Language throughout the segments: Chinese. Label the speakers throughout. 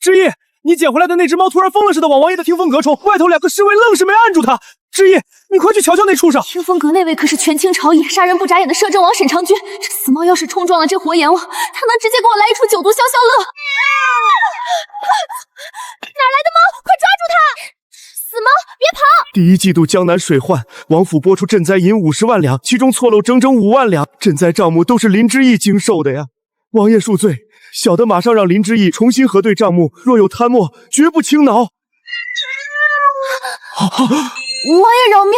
Speaker 1: 之意，你捡回来的那只猫突然疯了似的往王爷的听风阁冲，外头2个侍卫愣是没按住他。之意，你快去瞧瞧那畜生！
Speaker 2: 听风阁那位可是权倾朝野、杀人不眨眼的摄政王沈长君，这死猫要是冲撞了这活阎王，他能直接给我来一出9毒消消乐。哪来的猫？快抓住它！死猫，别跑！
Speaker 1: 第1季度江南水患，王府拨出赈灾银50万两，其中错漏整整5万两，赈灾账目都是林之义经受的呀。王爷恕罪，小的马上让林之义重新核对账目，若有贪墨，绝不轻饶。
Speaker 2: 王爷饶命！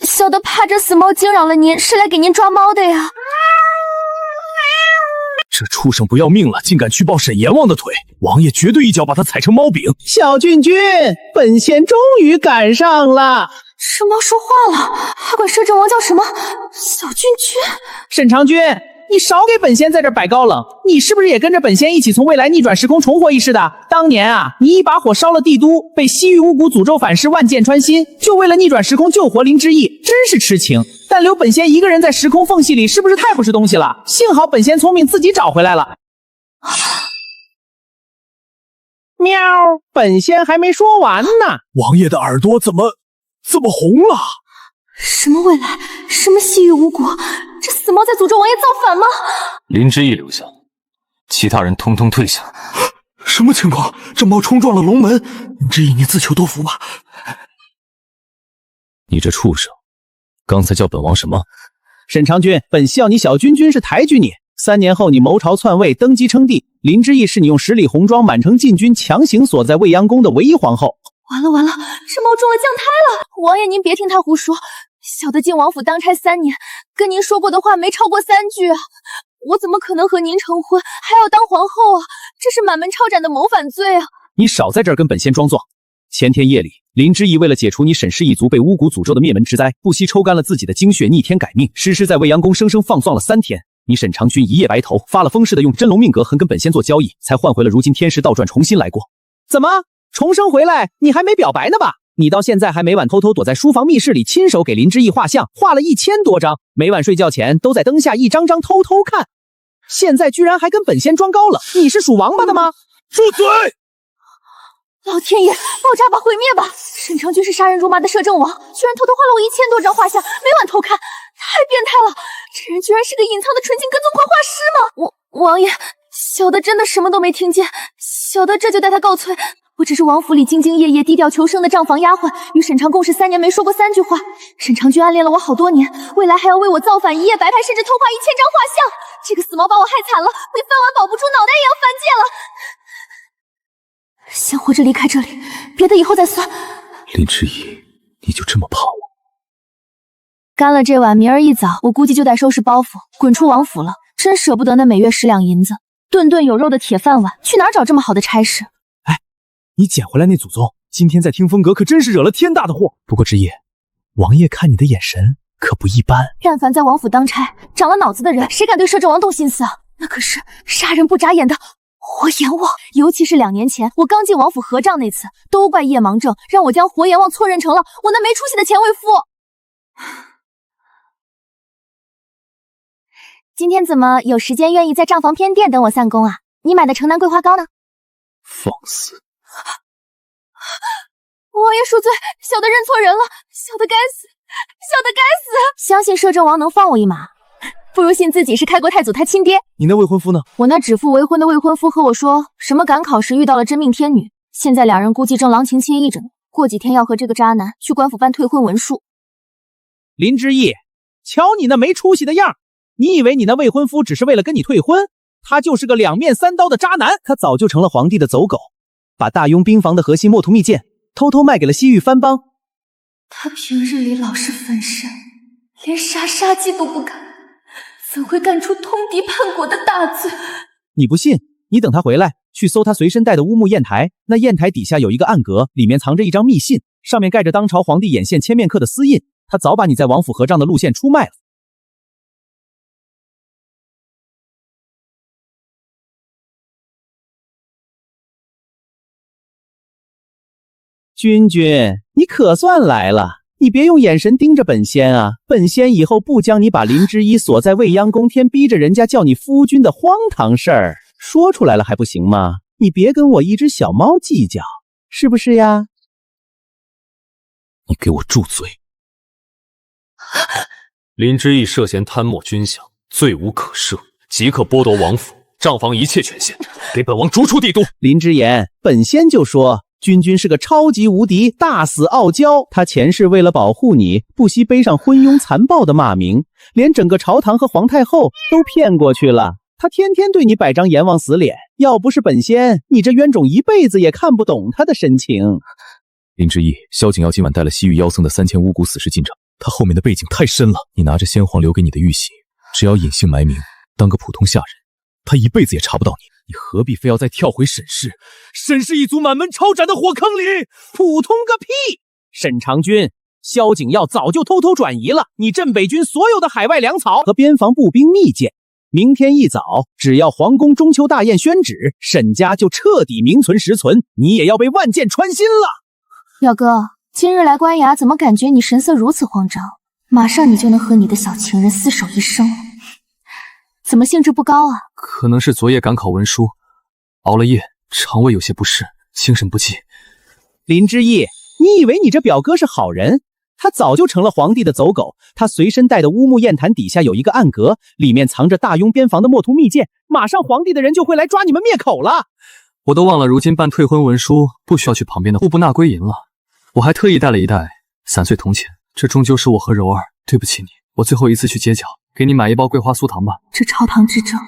Speaker 2: 小的怕这死猫惊扰了您，是来给您抓猫的呀。
Speaker 1: 这畜生不要命了，竟敢去抱沈阎王的腿！王爷绝对一脚把他踩成猫饼！
Speaker 3: 小君君，本仙终于赶上了。
Speaker 2: 这猫说话了，还管摄政王叫什么小君君？
Speaker 3: 沈长君，你少给本仙在这摆高冷！你是不是也跟着本仙一起从未来逆转时空重活一世的？当年啊，你一把火烧了帝都，被西域巫蛊诅咒反噬，万箭穿心，就为了逆转时空救活林之义，真是痴情。但留本仙一个人在时空缝隙里，是不是太不是东西了？幸好本仙聪明，自己找回来了。喵，本仙还没说完呢。
Speaker 1: 王爷的耳朵怎么红了？
Speaker 2: 什么未来？什么西域巫蛊？这死猫在诅咒王爷造反吗？
Speaker 4: 林之义留下，其他人通通退下。
Speaker 1: 什么情况？这猫冲撞了龙门，林之义，你自求多福吧。
Speaker 4: 你这畜生，刚才叫本王什么？
Speaker 3: 沈长君，本系要你小君君是抬举你。3年后你谋朝篡位，登基称帝，林之义是你用10里红妆满城禁军强行锁在未央宫的唯一皇后。
Speaker 2: 完了，这猫中了降胎了！王爷您别听他胡说，小的进王府当差3年，跟您说过的话没超过3句啊！我怎么可能和您成婚，还要当皇后啊？这是满门抄斩的谋反罪啊！
Speaker 3: 你少在这儿跟本仙装作。前天夜里，林之义为了解除你沈氏一族被巫蛊诅咒的灭门之灾，不惜抽干了自己的精血，逆天改命，实施在未央宫生生放送了3天。你沈长君一夜白头，发了疯似的用真龙命格痕跟本仙做交易，才换回了如今天时倒转重新来过。怎么重生回来？你还没表白呢吧？你到现在还每晚偷偷躲在书房密室里，亲手给林之义画像，画了1000多张，每晚睡觉前都在灯下一张张偷偷看。现在居然还跟本仙装高冷，你是属王八的吗？
Speaker 1: 住嘴！
Speaker 2: 老天爷，爆炸吧，毁灭吧！沈长君是杀人如麻的摄政王，居然偷偷画了我1000多张画像，每晚偷看，太变态了！这人居然是个隐藏的纯净跟踪狂画师吗？王爷，小的真的什么都没听见，小的这就带他告退。我只是王府里兢兢业业、低调求生的账房丫鬟，与沈长共事3年，没说过3句话。沈长君暗恋了我好多年，未来还要为我造反，一夜白拍，甚至偷画1000张画像。这个死猫把我害惨了，比饭碗保不住，脑袋也要翻界了。先活着离开这里，别的以后再算。
Speaker 4: 林之义，你就这么怕我？
Speaker 2: 干了这碗，明儿一早我估计就得收拾包袱，滚出王府了。真舍不得那每月10两银子，顿顿有肉的铁饭碗，去哪儿找这么好的差事？
Speaker 1: 你捡回来那祖宗，今天在听风阁可真是惹了天大的祸。不过之夜，王爷看你的眼神可不一般。
Speaker 2: 但凡在王府当差，长了脑子的人，谁敢对摄政王动心思啊？那可是杀人不眨眼的活阎王。尤其是2年前我刚进王府合账那次，都怪叶芒正让我将活阎王错认成了我那没出息的前未夫。今天怎么有时间愿意在账房偏殿等我散工啊？你买的城南桂花糕呢？
Speaker 4: 放肆！
Speaker 2: 王爷恕罪，小的认错人了，小的该死，小的该死！相信摄政王能放我一马，不如信自己是开国太祖他亲爹。
Speaker 1: 你那未婚夫呢？
Speaker 2: 我那指腹为婚的未婚夫和我说什么赶考时遇到了真命天女，现在2人估计正郎情妾意着呢，过几天要和这个渣男去官府办退婚文书。
Speaker 3: 林之义，瞧你那没出息的样，你以为你那未婚夫只是为了跟你退婚？他就是个2面3刀的渣男，他早就成了皇帝的走狗，把大雍兵房的核心墨图密剑偷偷卖给了西域藩邦。
Speaker 2: 他平日里老实本身，连杀鸡都不敢，怎会干出通敌叛国的大罪？
Speaker 3: 你不信，你等他回来，去搜他随身带的乌木砚台，那砚台底下有一个暗格，里面藏着一张密信，上面盖着当朝皇帝眼线千面刻的私印，他早把你在王府合账的路线出卖了。君君，你可算来了，你别用眼神盯着本仙啊，本仙以后不将你把林之一锁在未央宫天，逼着人家叫你夫君的荒唐事儿说出来了还不行吗？你别跟我一只小猫计较，是不是呀？
Speaker 4: 你给我住嘴！林之义涉嫌贪墨军饷，罪无可赦，即刻剥夺王府、账房一切权限，给本王逐出帝都。
Speaker 3: 林之言，本仙就说君君是个超级无敌大死傲娇，他前世为了保护你，不惜背上昏庸残暴的骂名，连整个朝堂和皇太后都骗过去了。他天天对你摆张阎王死脸，要不是本仙，你这冤种一辈子也看不懂他的深情。
Speaker 5: 林之义，萧景耀今晚带了西域妖僧的3000巫蛊死士进城，他后面的背景太深了。你拿着先皇留给你的玉玺，只要隐姓埋名，当个普通下人，他一辈子也查不到你。你何必非要再跳回沈氏？沈氏一族满门抄斩的火坑里，
Speaker 3: 普通个屁！沈长君，萧景耀早就偷偷转移了你镇北军所有的海外粮草和边防步兵密件。明天一早，只要皇宫中秋大宴宣旨，沈家就彻底名存实存，你也要被万箭穿心了。
Speaker 2: 表哥，今日来官衙，怎么感觉你神色如此慌张？马上你就能和你的小情人厮守一生了，怎么兴致不高啊？
Speaker 4: 可能是昨夜赶考文书，熬了夜，肠胃有些不适，精神不济。
Speaker 3: 林之义，你以为你这表哥是好人？他早就成了皇帝的走狗。他随身带的乌木砚坛底下有一个暗格，里面藏着大雍边防的墨图密件，马上皇帝的人就会来抓你们灭口了。
Speaker 4: 我都忘了，如今办退婚文书不需要去旁边的户部纳归银了。我还特意带了一袋散碎铜钱，这终究是我和柔儿对不起你。我最后一次去街角，给你买一包桂花酥糖吧。
Speaker 2: 这朝堂之争，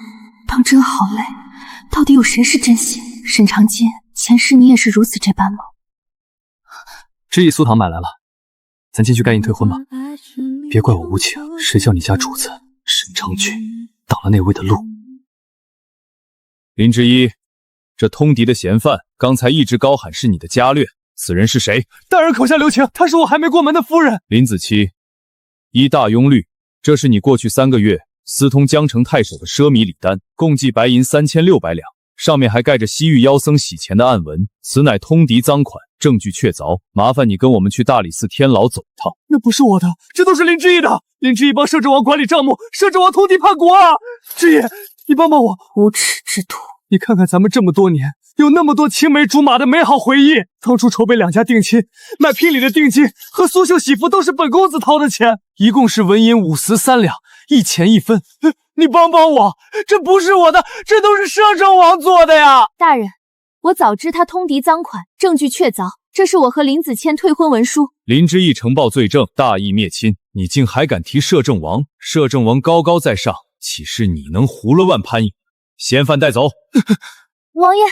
Speaker 2: 当真好累，到底有谁是真心？沈长卿，前世你也是如此这般吗？
Speaker 4: 这一酥糖买来了，咱进去盖印退婚吧。别怪我无情，谁叫你家主子沈长君挡了那位的路。
Speaker 5: 林之一，这通敌的嫌犯刚才一直高喊是你的家掠，此人是谁？
Speaker 4: 大人口下留情，她是我还没过门的夫人。
Speaker 5: 林子期，依大雍律，这是你过去3个月私通江城太守的奢靡礼单，共计白银3600两，上面还盖着西域妖僧洗钱的暗文，此乃通敌赃款，证据确凿，麻烦你跟我们去大理寺天牢走一趟。
Speaker 4: 那不是我的，这都是林之义的。林之义帮摄政王管理账目，摄政王通敌叛国啊！之义，你帮帮我！
Speaker 2: 无耻之徒！
Speaker 4: 你看看咱们这么多年，有那么多青梅竹马的美好回忆。当初筹备2家定亲，买聘礼的定金和苏绣喜服都是本公子掏的钱，一共是纹银53两，1钱1分。你帮帮我，这不是我的，这都是摄政王做的呀！
Speaker 2: 大人，我早知他通敌赃款，证据确凿，这是我和林子谦退婚文书。
Speaker 5: 林之义呈报罪证，大义灭亲，你竟还敢提摄政王？摄政王高高在上，岂是你能胡了乱攀？嫌犯带走。
Speaker 2: 王爷，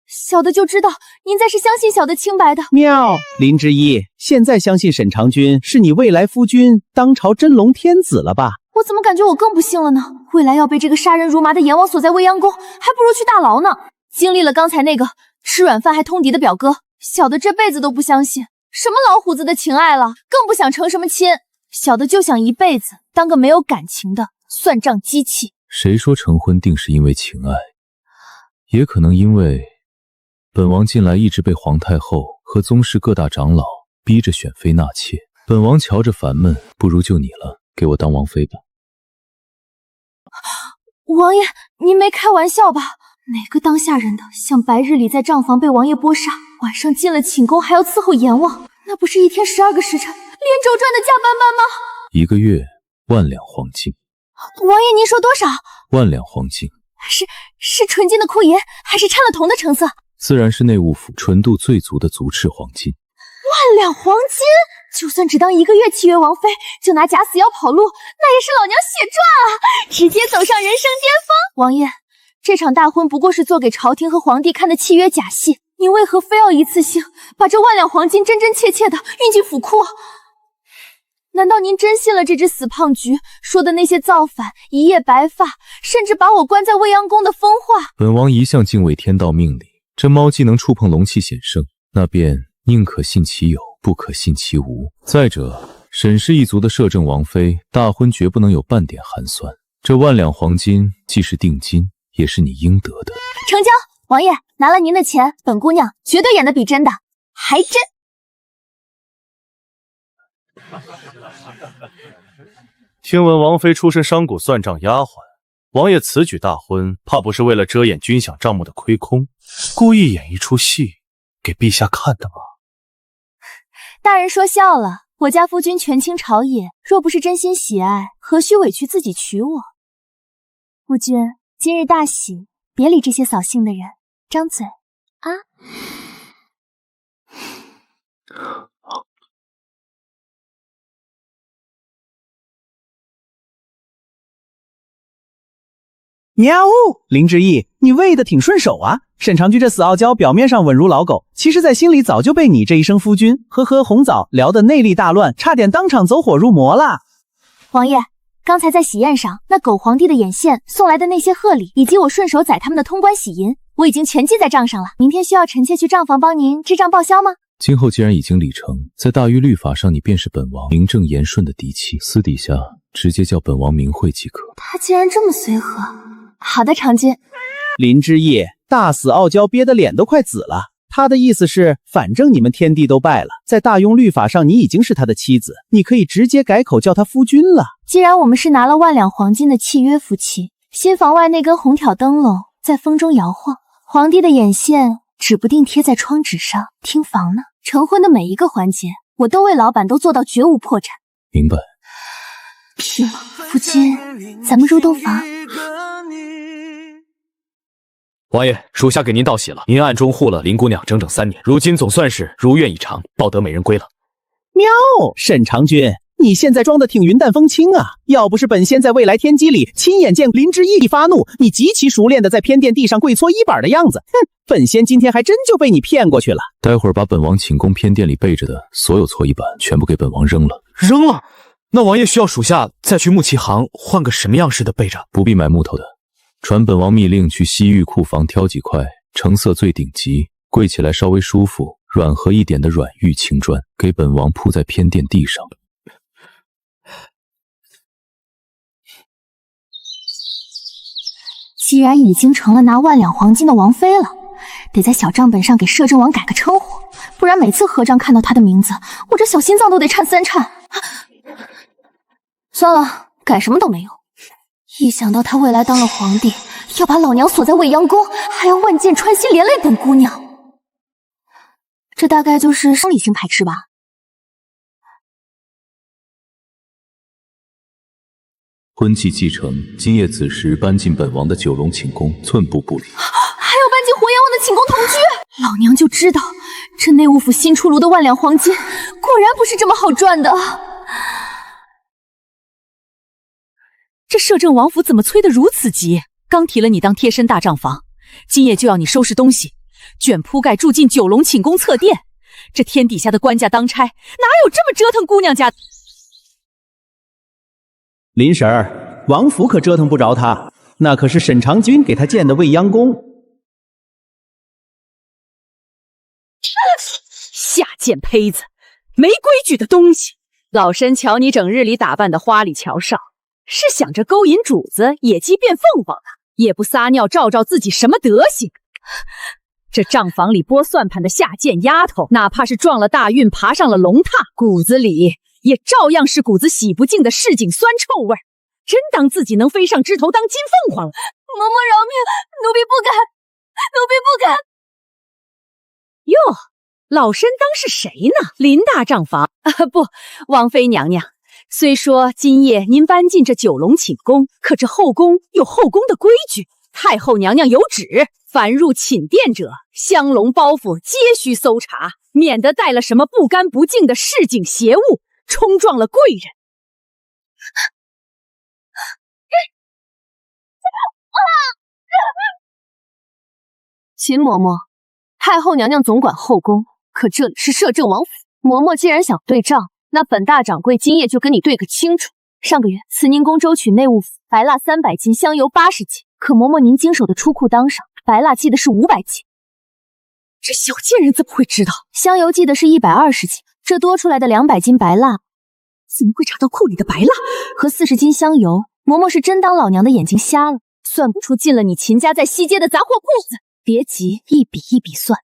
Speaker 2: 小的就知道您再是相信小的清白的。
Speaker 3: 妙，林之一，现在相信沈长君是你未来夫君，当朝真龙天子了吧？
Speaker 2: 我怎么感觉我更不信了呢？未来要被这个杀人如麻的阎王锁在未央宫，还不如去大牢呢。经历了刚才那个吃软饭还通敌的表哥，小的这辈子都不相信什么老虎子的情爱了，更不想成什么亲。小的就想一辈子当个没有感情的算账机器。
Speaker 5: 谁说成婚定是因为情爱？也可能因为本王近来一直被皇太后和宗室各大长老逼着选妃纳妾，本王瞧着烦闷，不如就你了，给我当王妃吧。
Speaker 2: 王爷，您没开玩笑吧？哪个当下人的像白日里在账房被王爷剥杀，晚上进了寝宫还要伺候阎王，那不是一天12个时辰连轴转的加班班吗
Speaker 5: ？1个月10000两黄金。
Speaker 2: 王爷您说多少
Speaker 5: ？10000两黄金。
Speaker 2: 是纯金的库银，还是掺了铜的成色？
Speaker 5: 自然是内务府纯度最足的足赤黄金。
Speaker 2: 10000两黄金，就算只当1个月契约王妃，就拿假死要跑路，那也是老娘血赚啊！直接走上人生巅峰。王爷，这场大婚不过是做给朝廷和皇帝看的契约假戏，您为何非要一次性把这10000两黄金真真切切的运进府库？难道您真信了这只死胖菊说的那些造反、一夜白发，甚至把我关在未央宫的疯话？
Speaker 5: 本王一向敬畏天道命理，这猫既能触碰龙气显圣，那便宁可信其有，不可信其无。再者，沈氏一族的摄政王妃大婚绝不能有半点寒酸。这10000两黄金既是定金，也是你应得的。
Speaker 2: 成交，王爷拿了您的钱，本姑娘绝对演得比真的还真。
Speaker 1: 听闻王妃出身商贾算账丫鬟，
Speaker 6: 王爷此举大婚，怕不是为了遮掩军饷账目的亏空，故意演一出戏给陛下看的吗？
Speaker 2: 大人说笑了，我家夫君权倾朝野，若不是真心喜爱，何须委屈自己娶我？夫君，今日大喜，别理这些扫兴的人，张嘴啊！
Speaker 3: 喵！林之义，你喂的挺顺手啊。沈长居这死傲娇，表面上稳如老狗，其实在心里早就被你这一声夫君和喝红枣聊得内力大乱，差点当场走火入魔啦。
Speaker 2: 王爷，刚才在喜宴上，那狗皇帝的眼线送来的那些贺礼，以及我顺手宰他们的通关喜银，我已经全记在账上了。明天需要臣妾去账房帮您支账报销吗？
Speaker 5: 今后既然已经礼成，在大禹律法上，你便是本王名正言顺的嫡妻，私底下直接叫本王名讳即可。
Speaker 2: 他竟然这么随和。好的，长君。
Speaker 3: 林之义，大死傲娇憋得脸都快紫了。他的意思是，反正你们天地都拜了，在大庸律法上你已经是他的妻子，你可以直接改口叫他夫君了。
Speaker 2: 既然我们是拿了万两黄金的契约夫妻，新房外那根红挑灯笼在风中摇晃，皇帝的眼线指不定贴在窗纸上听房呢。成婚的每一个环节，我都为老板都做到绝无破绽。
Speaker 5: 明白。
Speaker 2: 拼了，夫君，咱们入洞房。
Speaker 6: 王爷，属下给您道喜了，您暗中护了林姑娘整整3年，如今总算是如愿以偿，抱得美人归了。
Speaker 3: 喵！沈长君，你现在装的挺云淡风轻啊！要不是本仙在未来天机里亲眼见林之义一发怒，你极其熟练的在偏殿地上跪搓衣板的样子，本仙今天还真就被你骗过去了。
Speaker 5: 待会儿把本王寝宫偏殿里备着的所有搓衣板全部给本王扔了。
Speaker 6: 扔了？那王爷需要属下再去木器行换个什么样式的备着？
Speaker 5: 不必买木头的，传本王密令去西域库房挑几块成色最顶级、跪起来稍微舒服、软和一点的软玉青砖，给本王铺在偏殿地上。
Speaker 2: 既然已经成了拿万两黄金的王妃了，得在小账本上给摄政王改个称呼，不然每次合账看到他的名字，我这小心脏都得颤3颤。算了，改什么都没用。一想到他未来当了皇帝，要把老娘锁在未央宫，还要万箭穿心连累本姑娘，这大概就是生理性排斥吧。
Speaker 5: 婚期既成，今夜子时搬进本王的九龙寝宫，寸步不离。
Speaker 2: 还要搬进活阎王的寝宫同居，老娘就知道这内务府新出炉的万两黄金果然不是这么好赚的。
Speaker 7: 这摄政王府怎么催得如此急？刚提了你当贴身大账房，今夜就要你收拾东西，卷铺盖住进九龙寝宫侧殿。这天底下的官家当差，哪有这么折腾姑娘家的？
Speaker 3: 林婶儿，王府可折腾不着他，那可是沈长君给他建的未央宫。
Speaker 7: 下贱胚子，没规矩的东西！老身瞧你整日里打扮的花里瞧哨，是想着勾引主子，野鸡变凤凰啊？也不撒尿照照自己什么德行？这账房里拨算盘的下贱丫头，哪怕是撞了大运，爬上了龙榻，骨子里也照样是股子洗不净的市井酸臭味儿。真当自己能飞上枝头当金凤凰了？
Speaker 2: 嬷嬷饶命，奴婢不敢，奴婢不敢。
Speaker 7: 哟，老身当是谁呢？林大账房不，王妃娘娘。虽说今夜您搬进这九龙寝宫，可这后宫有后宫的规矩。太后娘娘有旨，凡入寝殿者，香笼包袱皆须搜查，免得带了什么不干不净的市井邪物，冲撞了贵人。
Speaker 2: 秦嬷嬷，太后娘娘总管后宫，可这里是摄政王府。嬷嬷既然想对账，那本大掌柜今夜就跟你对个清楚。上个月慈宁宫周取内务府白蜡300斤，香油80斤，可嬷嬷您经手的出库当上，白蜡记的是500斤。
Speaker 7: 这小贱人怎么会知道？
Speaker 2: 香油记的是120斤，这多出来的200斤白蜡，
Speaker 7: 怎么会查到库里的白蜡
Speaker 2: 和40斤香油？嬷嬷是真当老娘的眼睛瞎了，算不出进了你秦家在西街的杂货铺子。别急，一笔一笔算，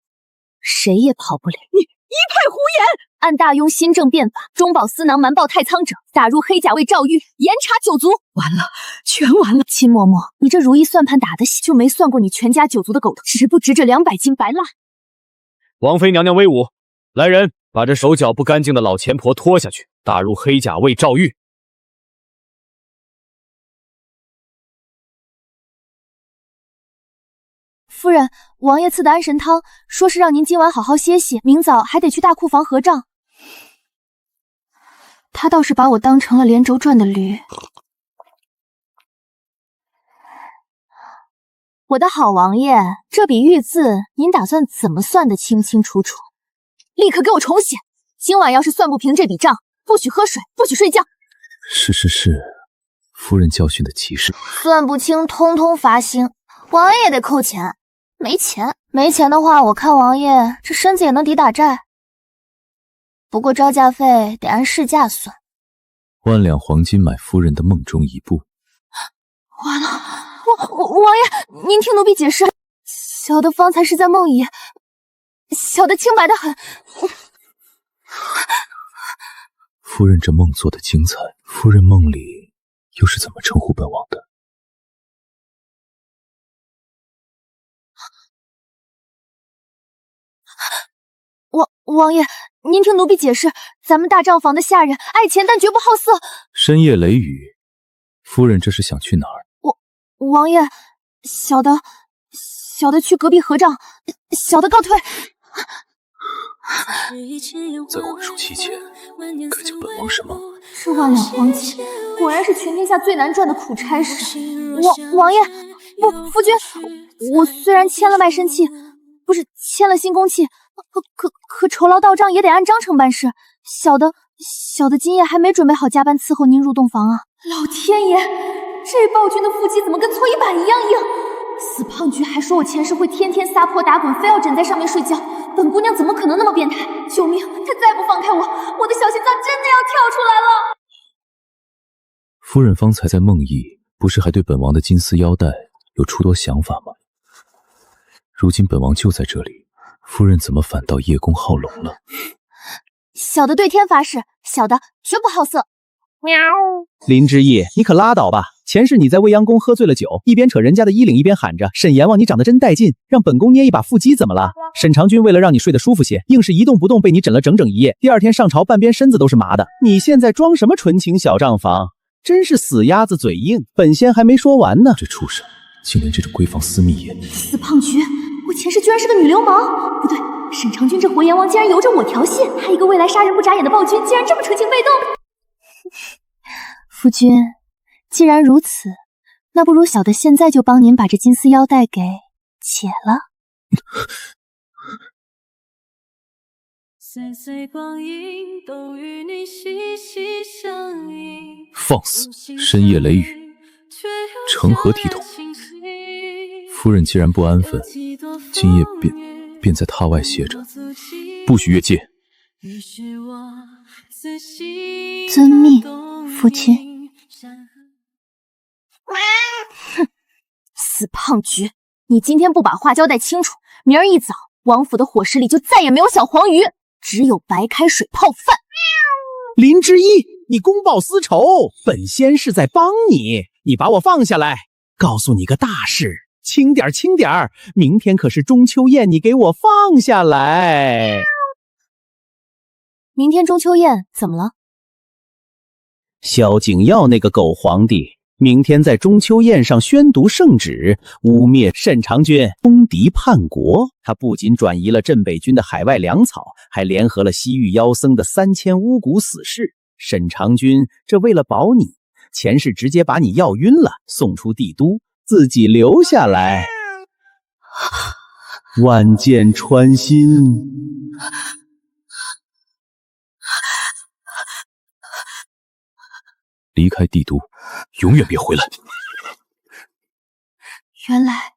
Speaker 2: 谁也跑不了。
Speaker 7: 你一派胡言！
Speaker 2: 按大庸新政变法，中饱私囊、瞒报太仓者，打入黑甲卫诏狱，严查9族。
Speaker 7: 完了，全完了！
Speaker 2: 秦嬷嬷，你这如意算盘打得细，就没算过你全家9族的狗头值不值这200斤白蜡？
Speaker 6: 王妃娘娘威武！来人，把这手脚不干净的老钱婆拖下去，打入黑甲卫诏狱。
Speaker 2: 夫人，王爷赐的安神汤，说是让您今晚好好歇息，明早还得去大库房合账。他倒是把我当成了连轴转的驴。我的好王爷，这笔御字您打算怎么算得清清楚楚？立刻给我重写！今晚要是算不平这笔账，不许喝水，不许睡觉。
Speaker 5: 是，夫人教训的极是。
Speaker 2: 算不清，通通罚星。王爷也得扣钱。没钱的话，我看王爷这身子也能抵打债。不过招架费得按市价算。
Speaker 5: 1两黄金买夫人的梦中一步。
Speaker 2: 完了，王爷，您听奴婢解释。小的方才是在梦里，小的清白的很。
Speaker 5: 夫人这梦做的精彩，夫人梦里又是怎么称呼本王的？
Speaker 2: 王爷，您听奴婢解释，咱们大账房的下人爱钱，但绝不好色。
Speaker 5: 深夜雷雨，夫人这是想去哪儿？
Speaker 2: 王爷，小的去隔壁合账，小的告退。
Speaker 5: 在悔书期间，该叫本王什么？
Speaker 2: 这1万两黄金，果然是全天下最难赚的苦差事。王爷，不，夫君，我虽然签了卖身契，不是签了新公契。可酬劳到账也得按章程办事。小的今夜还没准备好加班伺候您入洞房啊！老天爷，这暴君的腹肌怎么跟搓衣板一样硬？死胖菊还说我前世会天天撒泼打滚，非要枕在上面睡觉。本姑娘怎么可能那么变态？救命！他再不放开我，我的小心脏真的要跳出来了！
Speaker 5: 夫人方才在梦呓，不是还对本王的金丝腰带有诸多想法吗？如今本王就在这里。夫人怎么反倒叶公好龙了？
Speaker 2: 小的对天发誓，小的绝不好色。喵！
Speaker 3: 林之义，你可拉倒吧！前世你在未央宫喝醉了酒，一边扯人家的衣领，一边喊着沈阎王你长得真带劲，让本宫捏一把腹肌怎么了？沈长君为了让你睡得舒服些，硬是一动不动被你枕了整整一夜，第二天上朝半边身子都是麻的。你现在装什么纯情小账房？真是死鸭子嘴硬！本仙还没说完呢。
Speaker 5: 这畜生竟连这种闺房私密也……
Speaker 2: 死胖菊！我前世居然是个女流氓，不对，沈长君这活阎王竟然由着我调戏，他一个未来杀人不眨眼的暴君，竟然这么纯情被动。夫君，既然如此，那不如小的现在就帮您把这金丝腰带给解了。
Speaker 5: 放肆！深夜雷雨，成何体统？夫人既然不安分，今夜便在榻外歇着，不许越界。
Speaker 2: 遵命，夫君。哼，死胖菊，你今天不把话交代清楚，明儿一早王府的伙食里就再也没有小黄鱼，只有白开水泡饭。
Speaker 3: 林之一，你公报私仇，本仙是在帮你，你把我放下来。告诉你个大事，轻点轻点，明天可是中秋宴，你给我放下来。
Speaker 2: 明天中秋宴怎么了？
Speaker 3: 萧景耀那个狗皇帝，明天在中秋宴上宣读圣旨，污蔑沈长君通敌叛国。他不仅转移了镇北军的海外粮草，还联合了西域妖僧的3000巫蛊死士。沈长君这为了保你，前世直接把你药晕了，送出帝都，自己留下来。万箭穿心。
Speaker 5: 离开帝都，永远别回来。
Speaker 2: 原来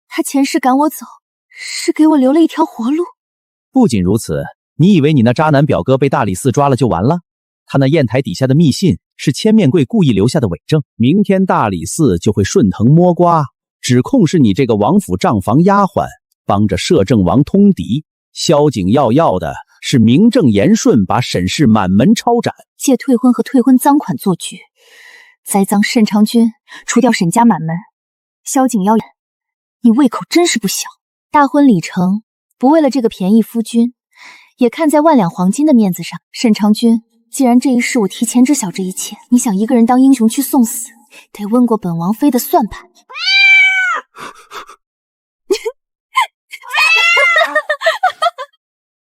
Speaker 2: 他前世赶我走，是给我留了一条活路。
Speaker 3: 不仅如此，你以为你那渣男表哥被大理寺抓了就完了？他那砚台底下的密信是千面贵故意留下的伪证，明天大理寺就会顺藤摸瓜，指控是你这个王府账房丫鬟帮着摄政王通敌。萧景耀要的是名正言顺把沈氏满门抄斩。
Speaker 2: 借退婚和退婚赃款做局，栽赃沈长君，除掉沈家满门。萧景妖，你胃口真是不小。大婚礼程不为了这个便宜夫君，也看在万两黄金的面子上。沈长君，既然这一世我提前知晓这一切，你想一个人当英雄去送死，得问过本王妃的算盘。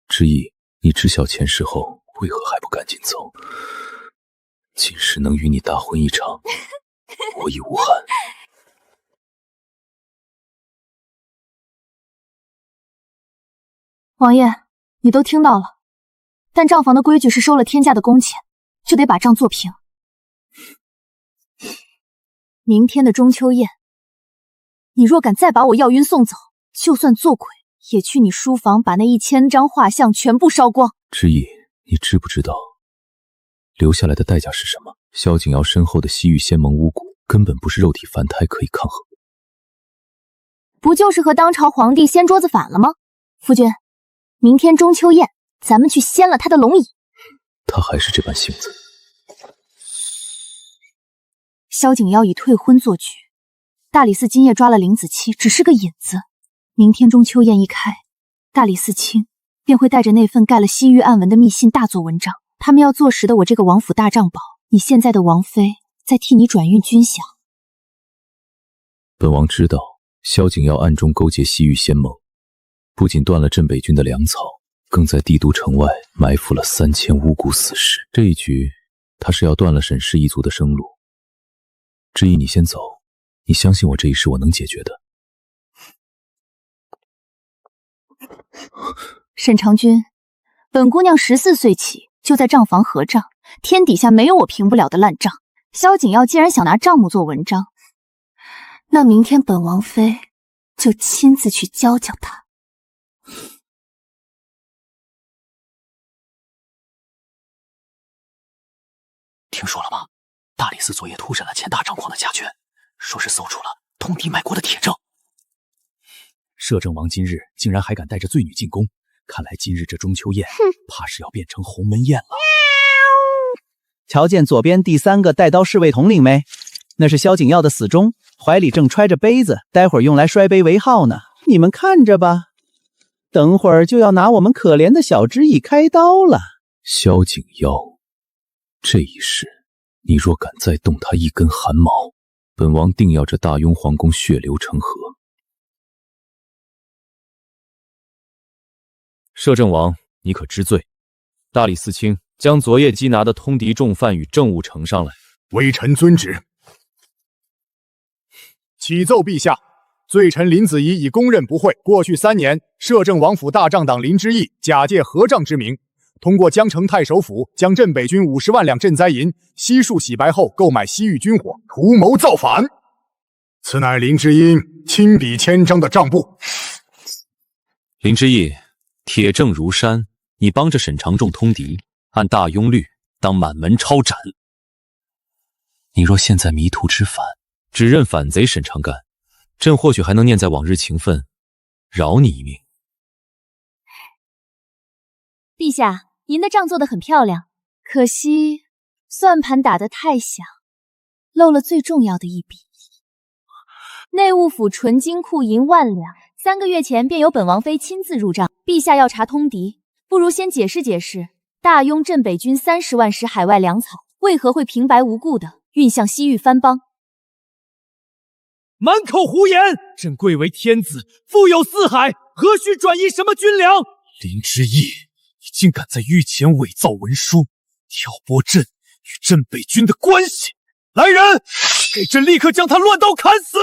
Speaker 5: 之意，你知晓前世后，为何还不赶紧走？今时能与你大婚一场，我已无憾。
Speaker 2: 王爷，你都听到了，但账房的规矩是收了天价的工钱，就得把账做平。明天的中秋宴，你若敢再把我药晕送走，就算做鬼，也去你书房把那1000张画像全部烧光。
Speaker 5: 之意，你知不知道留下来的代价是什么？萧景瑶身后的西域仙盟巫蛊，根本不是肉体凡胎可以抗衡。
Speaker 2: 不就是和当朝皇帝掀桌子反了吗？夫君，明天中秋宴，咱们去掀了他的龙椅。
Speaker 5: 他还是这般性子。
Speaker 2: 萧景妖以退婚做局，大理寺今夜抓了林子期，只是个引子。明天中秋宴一开，大理寺卿便会带着那份盖了西域暗文的密信大做文章。他们要坐实的我这个王府大账宝，你现在的王妃在替你转运军饷。
Speaker 5: 本王知道萧景耀暗中勾结西域仙盟，不仅断了镇北军的粮草，更在帝都城外埋伏了3000巫蛊死士。这一局，他是要断了沈氏一族的生路。之意，你先走，你相信我，这一事我能解决的。
Speaker 2: 沈长君，本姑娘14岁起就在账房合账，天底下没有我平不了的烂账。萧景耀既然想拿账目做文章，那明天本王妃就亲自去教教他。
Speaker 3: 听说了吗？大理寺昨夜突审了前大账矿的家眷，说是搜出了通敌卖国的铁证。摄政王今日竟然还敢带着罪女进宫，看来今日这中秋宴怕是要变成鸿门宴了。瞧见左边第3个带刀侍卫统领没？那是萧景耀的死忠，怀里正揣着杯子，待会儿用来摔杯为号呢。你们看着吧，等会儿就要拿我们可怜的小知意开刀了。
Speaker 5: 萧景耀，这一世你若敢再动他一根汗毛，本王定要这大雍皇宫血流成河。摄政王，你可知罪？大理寺卿将昨夜缉拿的通敌重犯与证物呈上来。
Speaker 8: 微臣遵旨。启奏陛下，罪臣林子仪已供认不讳。过去3年，摄政王府大账党林之义假借合账之名，通过江城太守府将镇北军50万两赈灾银悉数洗白后，购买西域军火，图谋造反。此乃林之英亲笔签章的账簿。
Speaker 5: 林之义，铁证如山，你帮着沈长仲通敌，按大庸律当满门抄斩。你若现在迷途知返，只认反贼沈长干，朕或许还能念在往日情分，饶你一命。
Speaker 2: 陛下，您的账做得很漂亮，可惜算盘打得太响，漏了最重要的一笔。内务府纯金库银1万两，3个月前便由本王妃亲自入账。陛下要查通敌，不如先解释解释，大雍镇北军30万石海外粮草为何会平白无故的运向西域藩邦？
Speaker 4: 满口胡言！朕贵为天子，富有四海，何须转移什么军粮？林之义，你竟敢在御前伪造文书，挑拨朕与镇北军的关系！来人，给朕立刻将他乱刀砍死！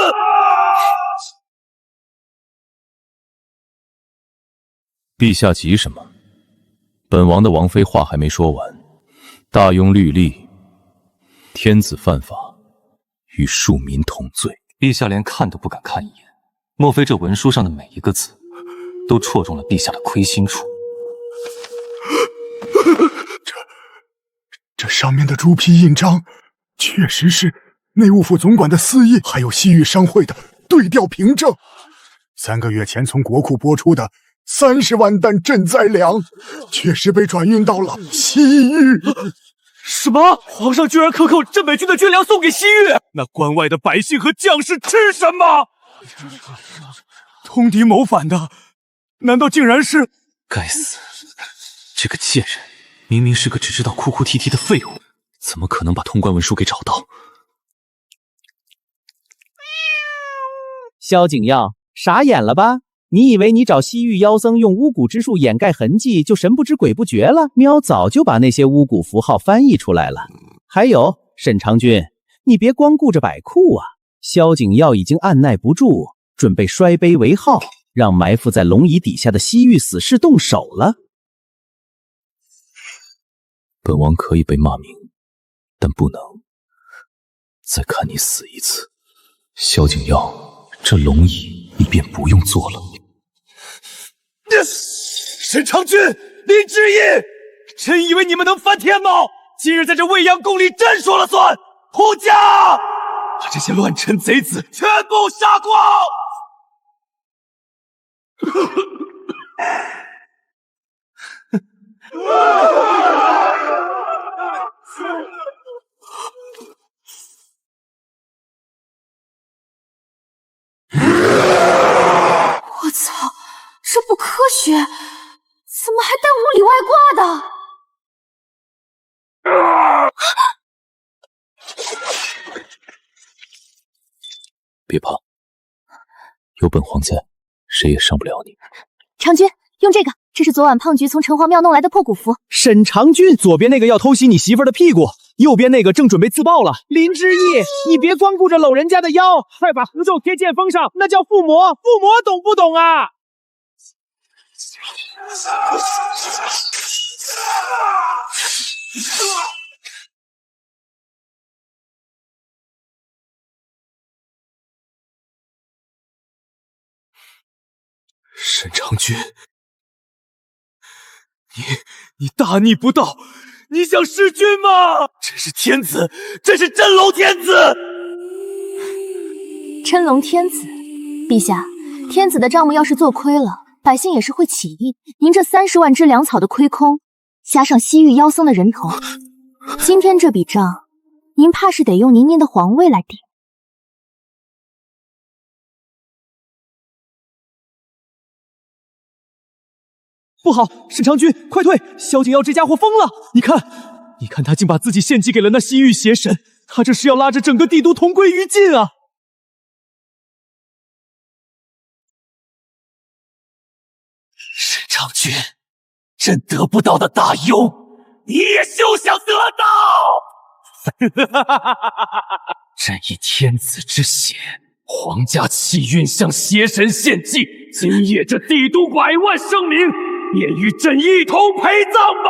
Speaker 5: 陛下急什么？本王的王妃话还没说完。大庸律例，天子犯法，与庶民同罪。
Speaker 9: 陛下连看都不敢看一眼，莫非这文书上的每一个字都戳中了陛下的亏心处？
Speaker 8: 这上面的朱批印章，确实是内务府总管的私印，还有西域商会的对调凭证。3个月前从国库拨出的30万担赈灾粮，确实被转运到了西域。
Speaker 4: 什么？皇上居然克扣镇北军的军粮送给西域？那关外的百姓和将士吃什么？通敌谋反的，难道竟然是……
Speaker 9: 该死！这个贱人明明是个只知道哭哭啼啼的废物，怎么可能把通关文书给找到？
Speaker 3: 萧景耀，傻眼了吧？你以为你找西域妖僧用巫蛊之术掩盖痕迹就神不知鬼不觉了？喵早就把那些巫蛊符号翻译出来了。还有沈长君，你别光顾着摆酷啊！萧景耀已经按耐不住，准备摔杯为号，让埋伏在龙椅底下的西域死士动手了。
Speaker 5: 本王可以被骂名，但不能再看你死一次。萧景耀，这龙椅你便不用做了。
Speaker 4: 沈长君、林之义，真以为你们能翻天吗？今日在这未央宫里，朕说了算！护驾，把这些乱臣贼子全部杀光！
Speaker 2: 我操，这不科学！怎么还带雾里外挂的？
Speaker 5: 别怕，有本皇在，谁也伤不了你。
Speaker 2: 长君，用这个，这是昨晚胖菊从城隍庙弄来的破蛊符。
Speaker 3: 沈长君，左边那个要偷袭你媳妇儿的屁股，右边那个正准备自爆了。林之义，你别光顾着搂人家的腰，快把符咒贴剑锋上，那叫附魔，附魔懂不懂啊？
Speaker 4: 沈长君，你大逆不道！你想弑君吗？真是天子，真是真龙天子！
Speaker 2: 真龙天子，陛下，天子的账目要是做亏了，百姓也是会起义。您这30万只粮草的亏空，加上西域妖僧的人头，今天这笔账，您怕是得用您的皇位来抵。
Speaker 4: 不好，沈长君，快退！萧景耀这家伙疯了！你看他竟把自己献祭给了那西域邪神，他这是要拉着整个帝都同归于尽啊！沈长君，朕得不到的大优，你也休想得到！朕以天子之血，皇家气运向邪神献祭，今夜这帝都百万生灵，便与朕一同陪葬吧！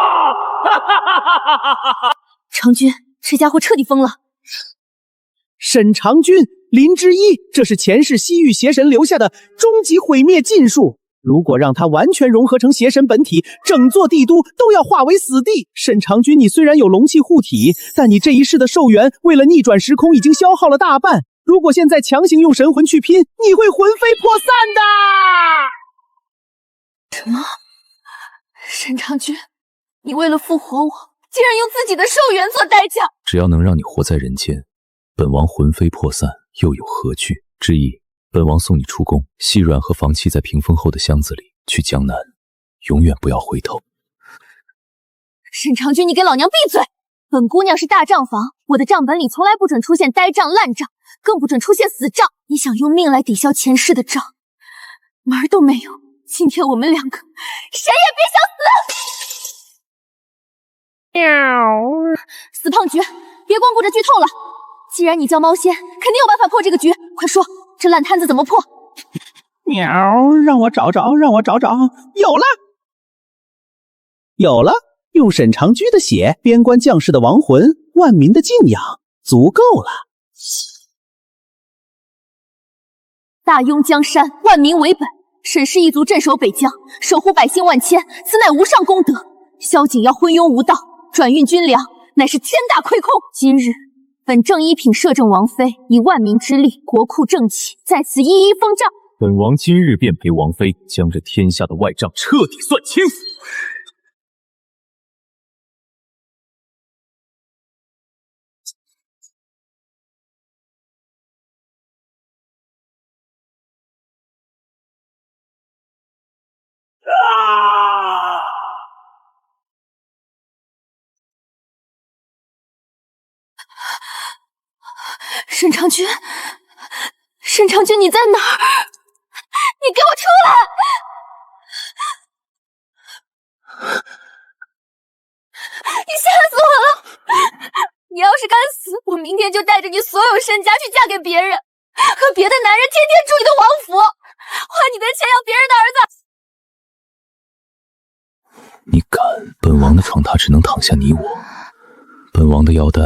Speaker 2: 长君，这家伙彻底疯了。
Speaker 3: 沈长君，林之一，这是前世西域邪神留下的终极毁灭禁术。如果让他完全融合成邪神本体，整座帝都都要化为死地。沈长君，你虽然有龙气护体，但你这一世的寿元为了逆转时空已经消耗了大半。如果现在强行用神魂去拼，你会魂飞魄散的！
Speaker 2: 什么？沈长君，你为了复活我，竟然用自己的寿元做代价！
Speaker 5: 只要能让你活在人间，本王魂飞魄散又有何惧？之意，本王送你出宫，细软和房契在屏风后的箱子里，去江南，永远不要回头。
Speaker 2: 沈长君，你给老娘闭嘴！本姑娘是大账房，我的账本里从来不准出现呆账、烂账，更不准出现死账。你想用命来抵消前世的账，门儿都没有。今天我们两个，谁也别想死！喵！死胖菊，别光顾着剧透了。既然你叫猫仙，肯定有办法破这个局。快说，这烂摊子怎么破？
Speaker 3: 喵！让我找找，有了！用沈长居的血，边关将士的亡魂，万民的敬仰，足够了。
Speaker 2: 大雍江山，万民为本。沈氏一族镇守北疆，守护百姓万千，此乃无上功德。萧景耀昏庸无道，转运军粮，乃是天大亏空。今日本正一品摄政王妃以万民之力，国库正气，在此一一封账。
Speaker 5: 本王今日便陪王妃将这天下的外账彻底算清。
Speaker 2: 沈长君，沈长君，你在哪儿？你给我出来！你吓死我了！你要是敢死，我明天就带着你所有身家去嫁给别人，和别的男人天天住你的王府，花你的钱养别人的儿子。
Speaker 5: 你敢？本王的床榻只能躺下你我，本王的腰带，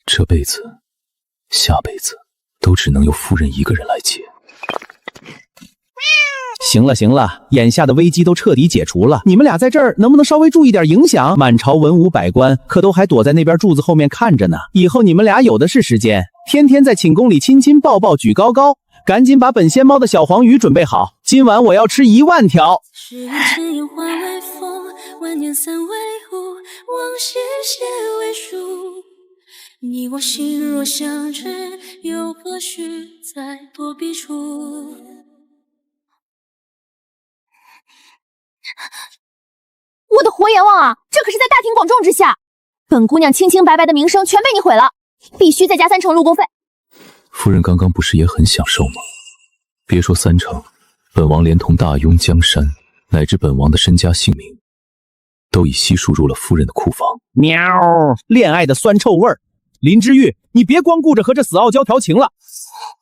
Speaker 5: 这辈子、下辈子都只能由夫人一个人来接。
Speaker 3: 行了行了，眼下的危机都彻底解除了，你们俩在这儿能不能稍微注意点影响？满朝文武百官可都还躲在那边柱子后面看着呢。以后你们俩有的是时间，天天在寝宫里亲亲抱抱举高高。赶紧把本仙猫的小黄鱼准备好，今晚我要吃10000条。
Speaker 10: 是只烟花为风，万年散为雾，往事写为书。你我心若相知，又何须在躲避处？
Speaker 2: 我的活阎王啊！这可是在大庭广众之下，本姑娘清清白白的名声全被你毁了，必须再加3成入宫费。
Speaker 5: 夫人刚刚不是也很享受吗？别说3成，本王连同大雍江山，乃至本王的身家性命，都已悉输入了夫人的库房。
Speaker 3: 喵，恋爱的酸臭味儿！林之玉，你别光顾着和这死傲娇调情了，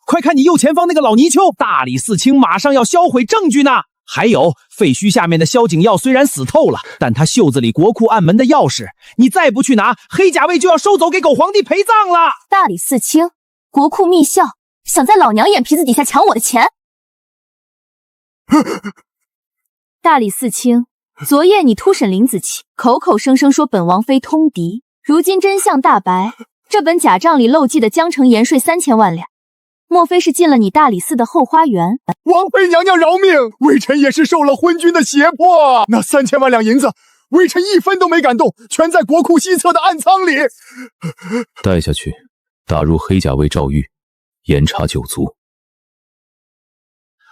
Speaker 3: 快看你右前方那个老泥鳅，大理寺卿马上要销毁证据呢。还有废墟下面的萧景耀虽然死透了，但他袖子里国库暗门的钥匙，你再不去拿，黑甲卫就要收走给狗皇帝陪葬了。
Speaker 2: 大理寺卿，国库密钥，想在老娘眼皮子底下抢我的钱？大理寺卿，昨夜你突审林子琪，口口声声说本王妃通敌，如今真相大白，这本假账里漏记的江城盐税3000万两，莫非是进了你大理寺的后花园？
Speaker 8: 王妃娘娘饶命，微臣也是受了昏君的胁迫，那3000万两银子，微臣1分都没敢动，全在国库西侧的暗仓里。
Speaker 5: 带下去，打入黑甲卫诏狱，严查9族。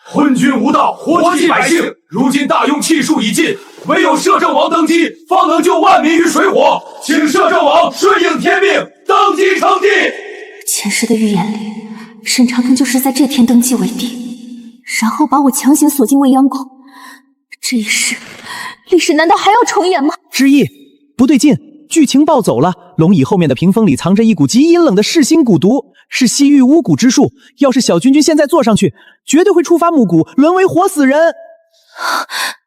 Speaker 6: 昏君无道，活祭百姓。如今大雍气数已尽，唯有摄政王登基，方能救万民于水火。请摄政王顺应天命，登基称帝。
Speaker 2: 前世的预言里，沈长庚就是在这天登基为帝，然后把我强行锁进未央宫。这一世，历史难道还要重演吗？
Speaker 3: 之意不对劲，剧情暴走了。龙椅后面的屏风里藏着一股极阴冷的噬心蛊毒，是西域巫蛊之术。要是小君君现在坐上去，绝对会触发木蛊，沦为活死人。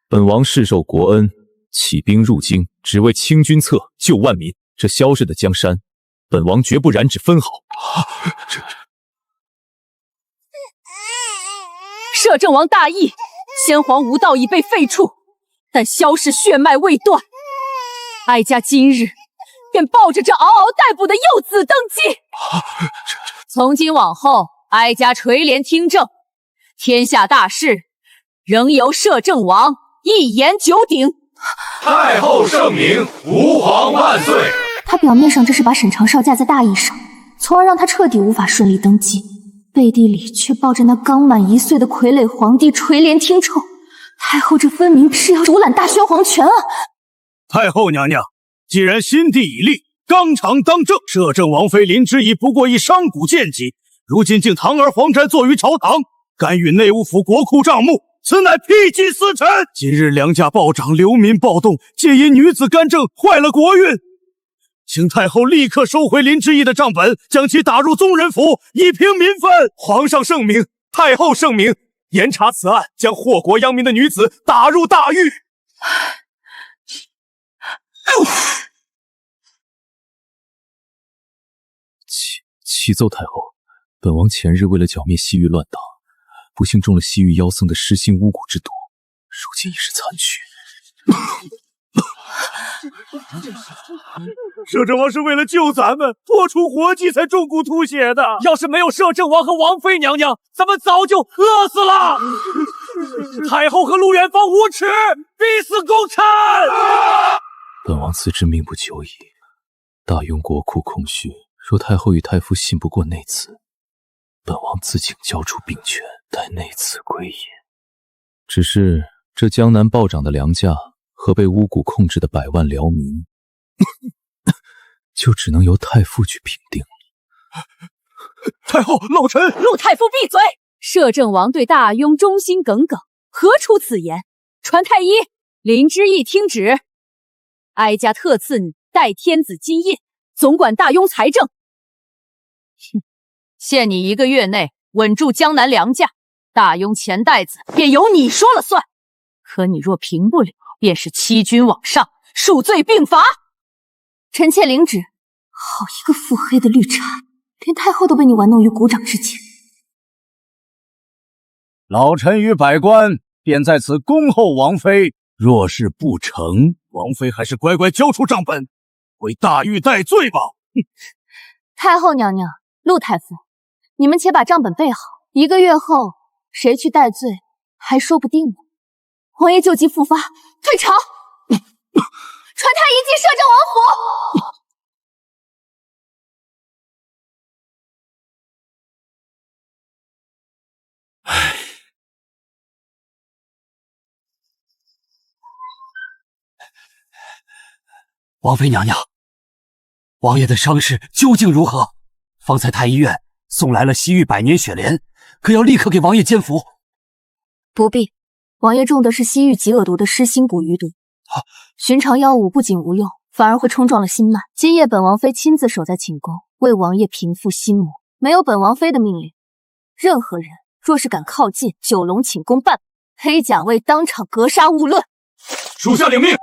Speaker 5: 本王誓受国恩，起兵入京，只为清君侧，救万民。这消逝的江山，本王绝不染指分毫。
Speaker 7: 摄政王大义，先皇无道已被废黜，但萧氏血脉未断。哀家今日便抱着这嗷嗷待哺的幼子登基。从今往后，哀家垂帘听政，天下大事仍由摄政王一言九鼎。
Speaker 6: 太后圣明，吾皇万岁。
Speaker 2: 他表面上这是把沈长少架在大义上，从而让他彻底无法顺利登基，背地里却抱着那刚满1岁的傀儡皇帝垂帘听政。太后这分明是要独揽大宣皇权啊！
Speaker 11: 太后娘娘，既然新帝已立，纲常当政，摄政王妃林之仪不过一商贾贱籍，如今竟堂而皇瞻坐于朝堂，干预内务府国库账目，此乃辟忌私臣。今日粮价暴涨，流民暴动，皆因女子干政坏了国运，请太后立刻收回林之仪的账本，将其打入宗人府，以平民愤。皇上圣明，太后圣明，严查此案，将祸国殃民的女子打入大狱。
Speaker 5: 启奏太后，本王前日为了剿灭西域乱党，不幸中了西域妖僧的失心巫蛊之毒，如今已是残躯。
Speaker 11: 摄政王是为了救咱们，拖出活计才中蛊吐血的。
Speaker 4: 要是没有摄政王和王妃娘娘，咱们早就饿死了。太后和陆远芳无耻，必死功臣！
Speaker 5: 本王自知命不久矣，大雍国库空虚，若太后与太傅信不过内子，本王自请交出兵权，待内子归也。只是这江南暴涨的粮价和被巫蛊控制的百万辽民，就只能由太傅去评定了。
Speaker 11: 太后，老臣
Speaker 7: 陆太傅闭嘴！摄政王对大雍忠心耿耿，何出此言？传太医，林之义听旨，哀家特赐你代天子金印，总管大雍财政。限你1个月内稳住江南粮价，大雍钱袋子便由你说了算。可你若平不了，便是欺君罔上，数罪并罚。
Speaker 2: 臣妾领旨。好一个腹黑的绿茶，连太后都被你玩弄于股掌之间。
Speaker 11: 老臣与百官便在此恭候王妃。若是不成，王妃还是乖乖交出账本，为大狱戴罪吧。
Speaker 2: 太后娘娘，陆太傅，你们且把账本备好，1个月后谁去戴罪还说不定呢。王爷救急复发，退朝，传太医进摄政王府。
Speaker 4: 王妃娘娘，王爷的伤势究竟如何？方才太医院送来了西域百年雪莲，可要立刻给王爷煎服。
Speaker 2: 不必，王爷中的是西域极恶毒的狮心蛊余毒，寻常药物不仅无用，反而会冲撞了心脉。今夜本王妃亲自守在寝宫，为王爷平复心魔。没有本王妃的命令，任何人若是敢靠近九龙寝宫半步，黑甲卫当场格杀勿论。
Speaker 6: 属下领命。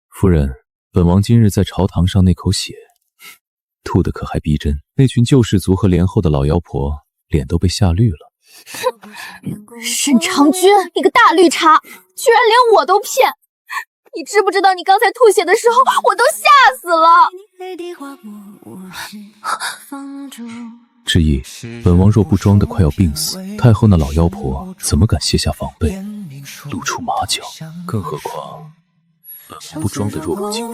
Speaker 5: 夫人，本王今日在朝堂上那口血，吐的可还逼真。那群救世族和连后的老妖婆脸都被吓绿了。
Speaker 2: 沈长君，你个大绿茶，居然连我都骗！你知不知道你刚才吐血的时候，我都吓死了。
Speaker 5: 之意，本王若不装得快要病死，太后那老妖婆怎么敢卸下防备，露出马脚？更何况本王不装得弱不禁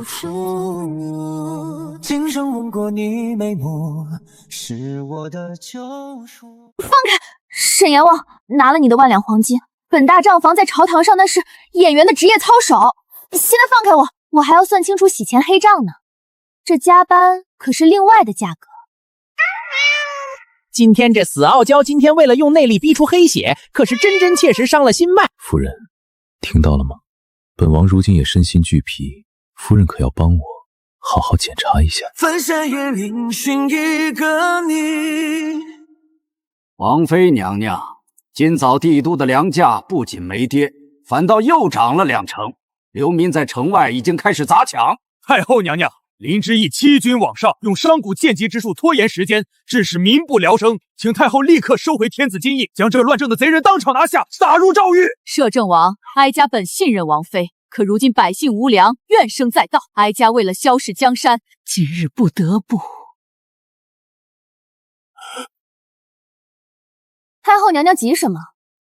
Speaker 5: 风。
Speaker 12: 今生吻过你眉目，是我的救赎。
Speaker 2: 放开！沈阎王，拿了你的万两黄金，本大账房在朝堂上那是演员的职业操守。现在放开我，我还要算清楚洗钱黑账呢。这加班可是另外的价格。
Speaker 3: 今天这死傲娇，今天为了用内力逼出黑血，可是真真切实伤了心脉。
Speaker 5: 夫人，听到了吗？本王如今也身心俱疲，夫人可要帮我好好检查一下。
Speaker 12: 翻山越岭寻一个你。
Speaker 4: 王妃娘娘，今早帝都的粮价不仅没跌，反倒又涨了2成，流民在城外已经开始砸抢。
Speaker 11: 太后娘娘，林之义欺君罔上，用商贾间籍之术拖延时间，致使民不聊生，请太后立刻收回天子金印，将这个乱政的贼人当场拿下，打入诏狱。
Speaker 7: 摄政王，哀家本信任王妃，可如今百姓无粮，怨声载道，哀家为了消逝江山，今日不得不。
Speaker 2: 太后娘娘急什么？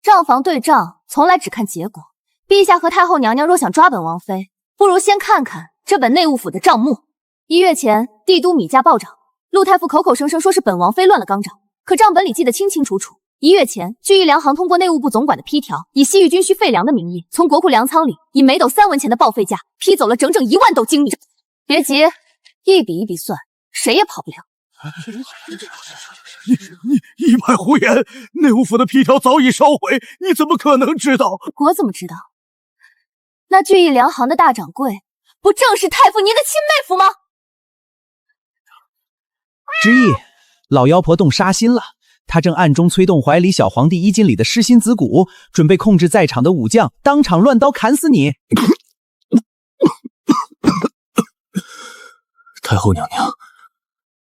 Speaker 2: 账房对账从来只看结果。陛下和太后娘娘若想抓本王妃，不如先看看这本内务府的账目。1月前，帝都米价暴涨，陆太傅口口声声说是本王妃乱了纲章，可账本里记得清清楚楚。1月前，聚义粮行通过内务部总管的批条，以西域军需废粮的名义，从国库粮仓里以每斗3文钱的报废价批走了整整1万斗精米。别急，一笔一笔算，谁也跑不了。
Speaker 11: 你一派胡言！内务府的批条早已烧毁，你怎么可能知道？
Speaker 2: 我怎么知道？那聚义粮行的大掌柜，不正是太傅您的亲妹夫吗？
Speaker 3: 之意，老妖婆动杀心了。她正暗中催动怀里小皇帝衣襟里的狮心子骨，准备控制在场的武将，当场乱刀砍死你。
Speaker 5: 太后娘娘，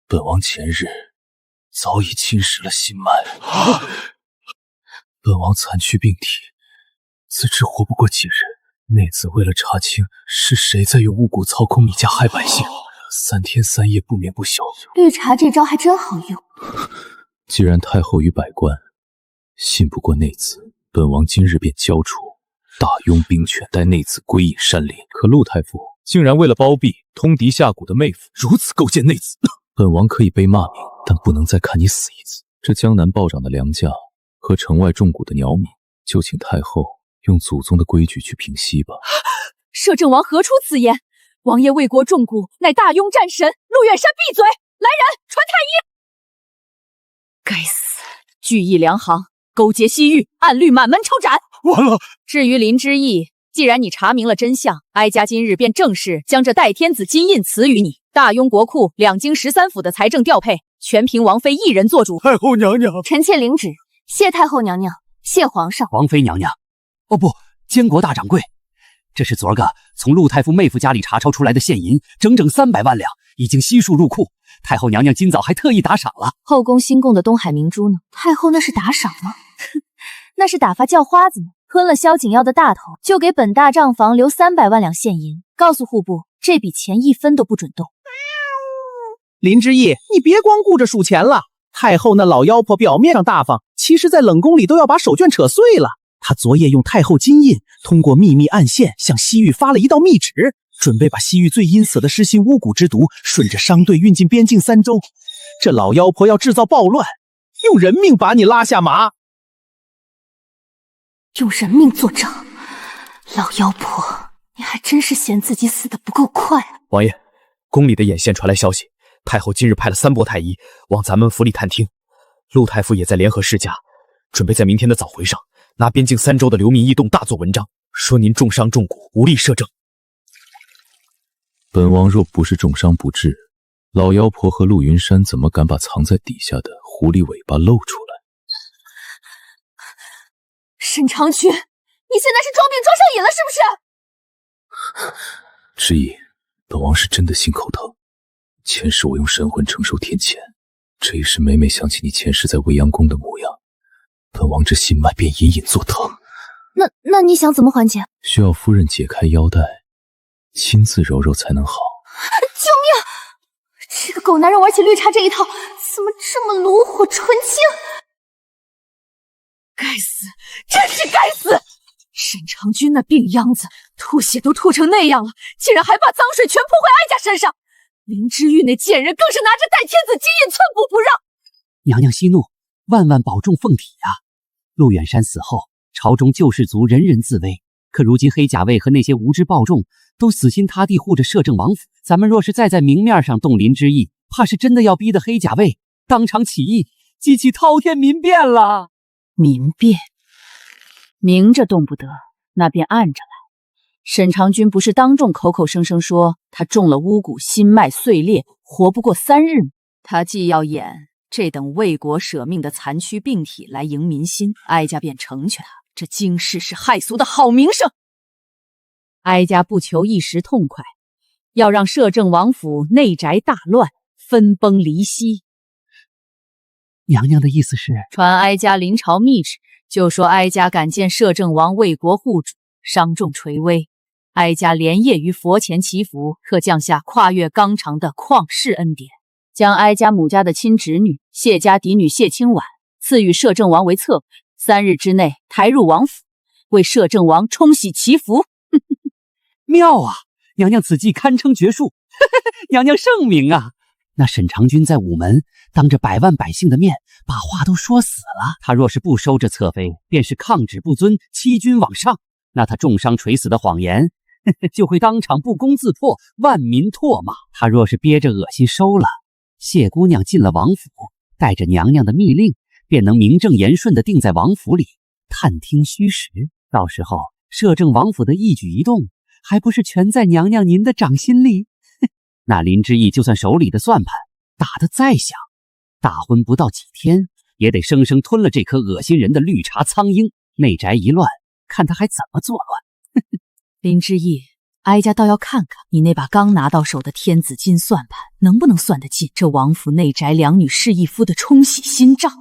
Speaker 5: 本王前日早已侵蚀了心脉。本王残躯病体，自知活不过几日。内子为了查清是谁在用巫蛊操控米家害百姓，3天3夜不眠不休。
Speaker 2: 绿茶这招还真好用。
Speaker 5: 既然太后与百官信不过内子，本王今日便交出大拥兵权，带内子归隐山林。可陆太傅竟然为了包庇通敌下蛊的妹夫，如此构陷内子。本王可以被骂名，但不能再看你死一次。这江南暴涨的粮价和城外种谷的鸟米，就请太后用祖宗的规矩去平息吧。
Speaker 7: 摄政王何出此言？王爷为国重谷，乃大庸战神。陆远山闭嘴！来人，传太医！该死，聚义粮行，勾结西域，按律满门抄斩。
Speaker 11: 完了！
Speaker 7: 至于林之义，既然你查明了真相，哀家今日便正式将这代天子金印赐予你。大庸国库2京13府的财政调配，全凭王妃一人做主。
Speaker 11: 太后娘娘，
Speaker 2: 臣妾领旨，谢太后娘娘，谢皇上。
Speaker 3: 王妃娘娘，哦不，监国大掌柜，这是昨个从陆太傅妹夫家里查抄出来的现银，整整300万两，已经悉数入库。太后娘娘今早还特意打赏了。
Speaker 2: 后宫新贡的东海明珠呢？太后那是打赏吗？那是打发叫花子呢。吞了萧景耀的大头，就给本大账房留300万两现银，告诉户部这笔钱1分都不准动。
Speaker 3: 林之义，你别光顾着数钱了。太后那老妖婆表面上大方，其实在冷宫里都要把手绢扯碎了。她昨夜用太后金印，通过秘密暗线向西域发了一道密旨，准备把西域最阴死的失信巫蛊之毒，顺着商队运进边境3州。这老妖婆要制造暴乱，用人命把你拉下马。
Speaker 2: 用人命作证，老妖婆，你还真是嫌自己死得不够快。
Speaker 3: 王爷，宫里的眼线传来消息，太后今日派了3拨太医往咱们府里探听，陆太傅也在联合世家，准备在明天的早回上拿边境3州的流民异动大做文章，说您重伤重蛊，无力摄政。
Speaker 5: 本王若不是重伤不治，老妖婆和陆云山怎么敢把藏在底下的狐狸尾巴露出来？
Speaker 2: 沈长君，你现在是装病装上瘾了是不是？
Speaker 5: 之意，本王是真的心口疼。前世我用神魂承受天谴，这一世每每想起你前世在未央宫的模样，本王这心脉便隐隐作疼。
Speaker 2: 那你想怎么缓解？
Speaker 5: 需要夫人解开腰带，亲自揉揉才能好。
Speaker 2: 救命！这个狗男人玩起绿茶这一套，怎么这么炉火纯青？
Speaker 7: 该死，真是该死！沈长君那病秧子，吐血都吐成那样了，竟然还把脏水全泼回哀家身上。林之玉那贱人更是拿着代天子金印寸步不让。
Speaker 3: 娘娘息怒，万万保重凤体啊！陆远山死后，朝中救世族人人自危，可如今黑甲卫和那些无知暴众都死心塌地护着摄政王府，咱们若是再在明面上动林之义，怕是真的要逼得黑甲卫当场起义，激起滔天民变了。
Speaker 7: 民变，明着动不得，那便暗着来。沈长君不是当众口口声声说他中了巫蛊，心脉碎裂，活不过3日吗？他既要演这等为国舍命的残躯病体来赢民心，哀家便成全他。这惊世是害俗的好名声，哀家不求一时痛快，要让摄政王府内宅大乱，分崩离析。
Speaker 3: 娘娘的意思是
Speaker 7: 传哀家临朝密旨，就说哀家敢见摄政王为国护主，伤重垂危。哀家连夜于佛前祈福，特降下跨越纲常的旷世恩典，将哀家母家的亲侄女谢家嫡女谢清婉赐予摄政王为侧，3日之内抬入王府，为摄政王冲洗祈福。
Speaker 3: 妙啊！娘娘此计堪称绝术，娘娘圣明啊！那沈长君在午门当着百万百姓的面把话都说死了，他若是不收这侧妃，便是抗旨不遵，欺君罔上，那他重伤垂死的谎言就会当场不攻自破，万民唾骂。他若是憋着恶心收了，谢姑娘进了王府，带着娘娘的密令，便能名正言顺地定在王府里探听虚实。到时候摄政王府的一举一动，还不是全在娘娘您的掌心里？那林之义就算手里的算盘打得再响，大婚不到几天，也得生生吞了这颗恶心人的绿茶苍蝇。内宅一乱，看他还怎么作乱。
Speaker 7: 林之义，哀家倒要看看你那把刚拿到手的天子金算盘能不能算得进这王府内宅2女侍一夫的冲洗心账。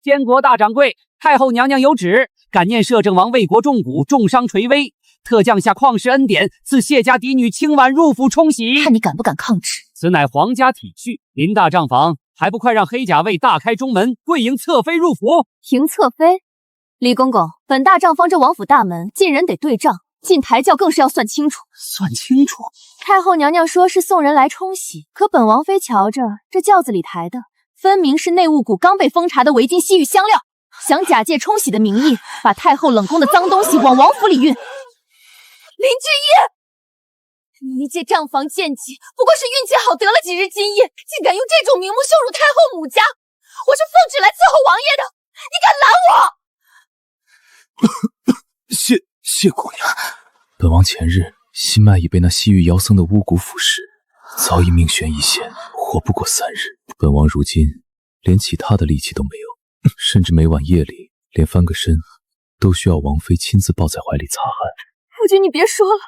Speaker 3: 监国大掌柜，太后娘娘有旨，感念摄政王为国重谷，重伤垂危，特降下旷世恩典，赐谢家嫡女清婉入府冲喜。
Speaker 2: 看你敢不敢抗旨！
Speaker 3: 此乃皇家体恤，林大账房还不快让黑甲卫大开中门，跪迎侧妃入府？
Speaker 2: 迎侧妃，李公公，本大账房这王府大门进人得对账，进抬轿更是要算清楚。
Speaker 3: 算清楚？
Speaker 2: 太后娘娘说是送人来冲喜，可本王妃瞧着这轿子里抬的，分明是内务谷刚被封查的围巾、西域香料，想假借冲喜的名义，把太后冷宫的脏东西往王府里运。林之一，你一介账房贱籍，不过是运气好得了几日金液，竟敢用这种名目羞辱太后母家！我是奉旨来伺候王爷的，你敢拦我？
Speaker 11: 谢姑娘，
Speaker 5: 本王前日心脉已被那西域妖僧的巫蛊腐蚀，早已命悬一线，活不过3日。本王如今连其他的力气都没有，甚至每晚夜里连翻个身都需要王妃亲自抱在怀里擦汗。
Speaker 2: 夫君，你别说了。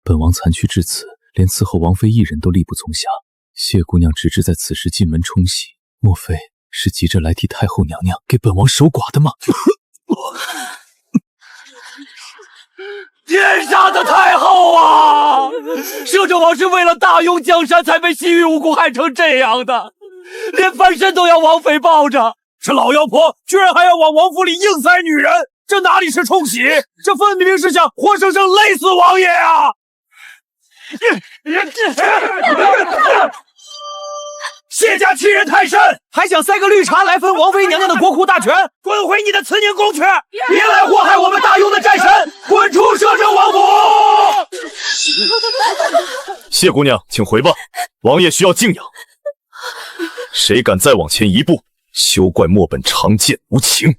Speaker 5: 本王残躯至此，连伺候王妃一人都力不从暇。谢姑娘直至在此时进门冲喜，莫非是急着来替太后娘娘给本王守寡的吗？
Speaker 6: 天杀的太后啊！摄政王是为了大用江山才被西域巫蛊害成这样的，连翻身都要王妃抱着。这老妖婆居然还要往王府里硬塞女人，这哪里是冲喜，这分明是想活生生勒死王爷啊！谢家欺人太甚，还想塞个绿茶来分王妃娘娘的国库大权，滚回你的慈宁宫去！别来祸害我们大雍的战神，滚出摄政王府！
Speaker 13: 谢姑娘，请回吧，王爷需要静养。谁敢再往前一步，休怪墨本长剑无情。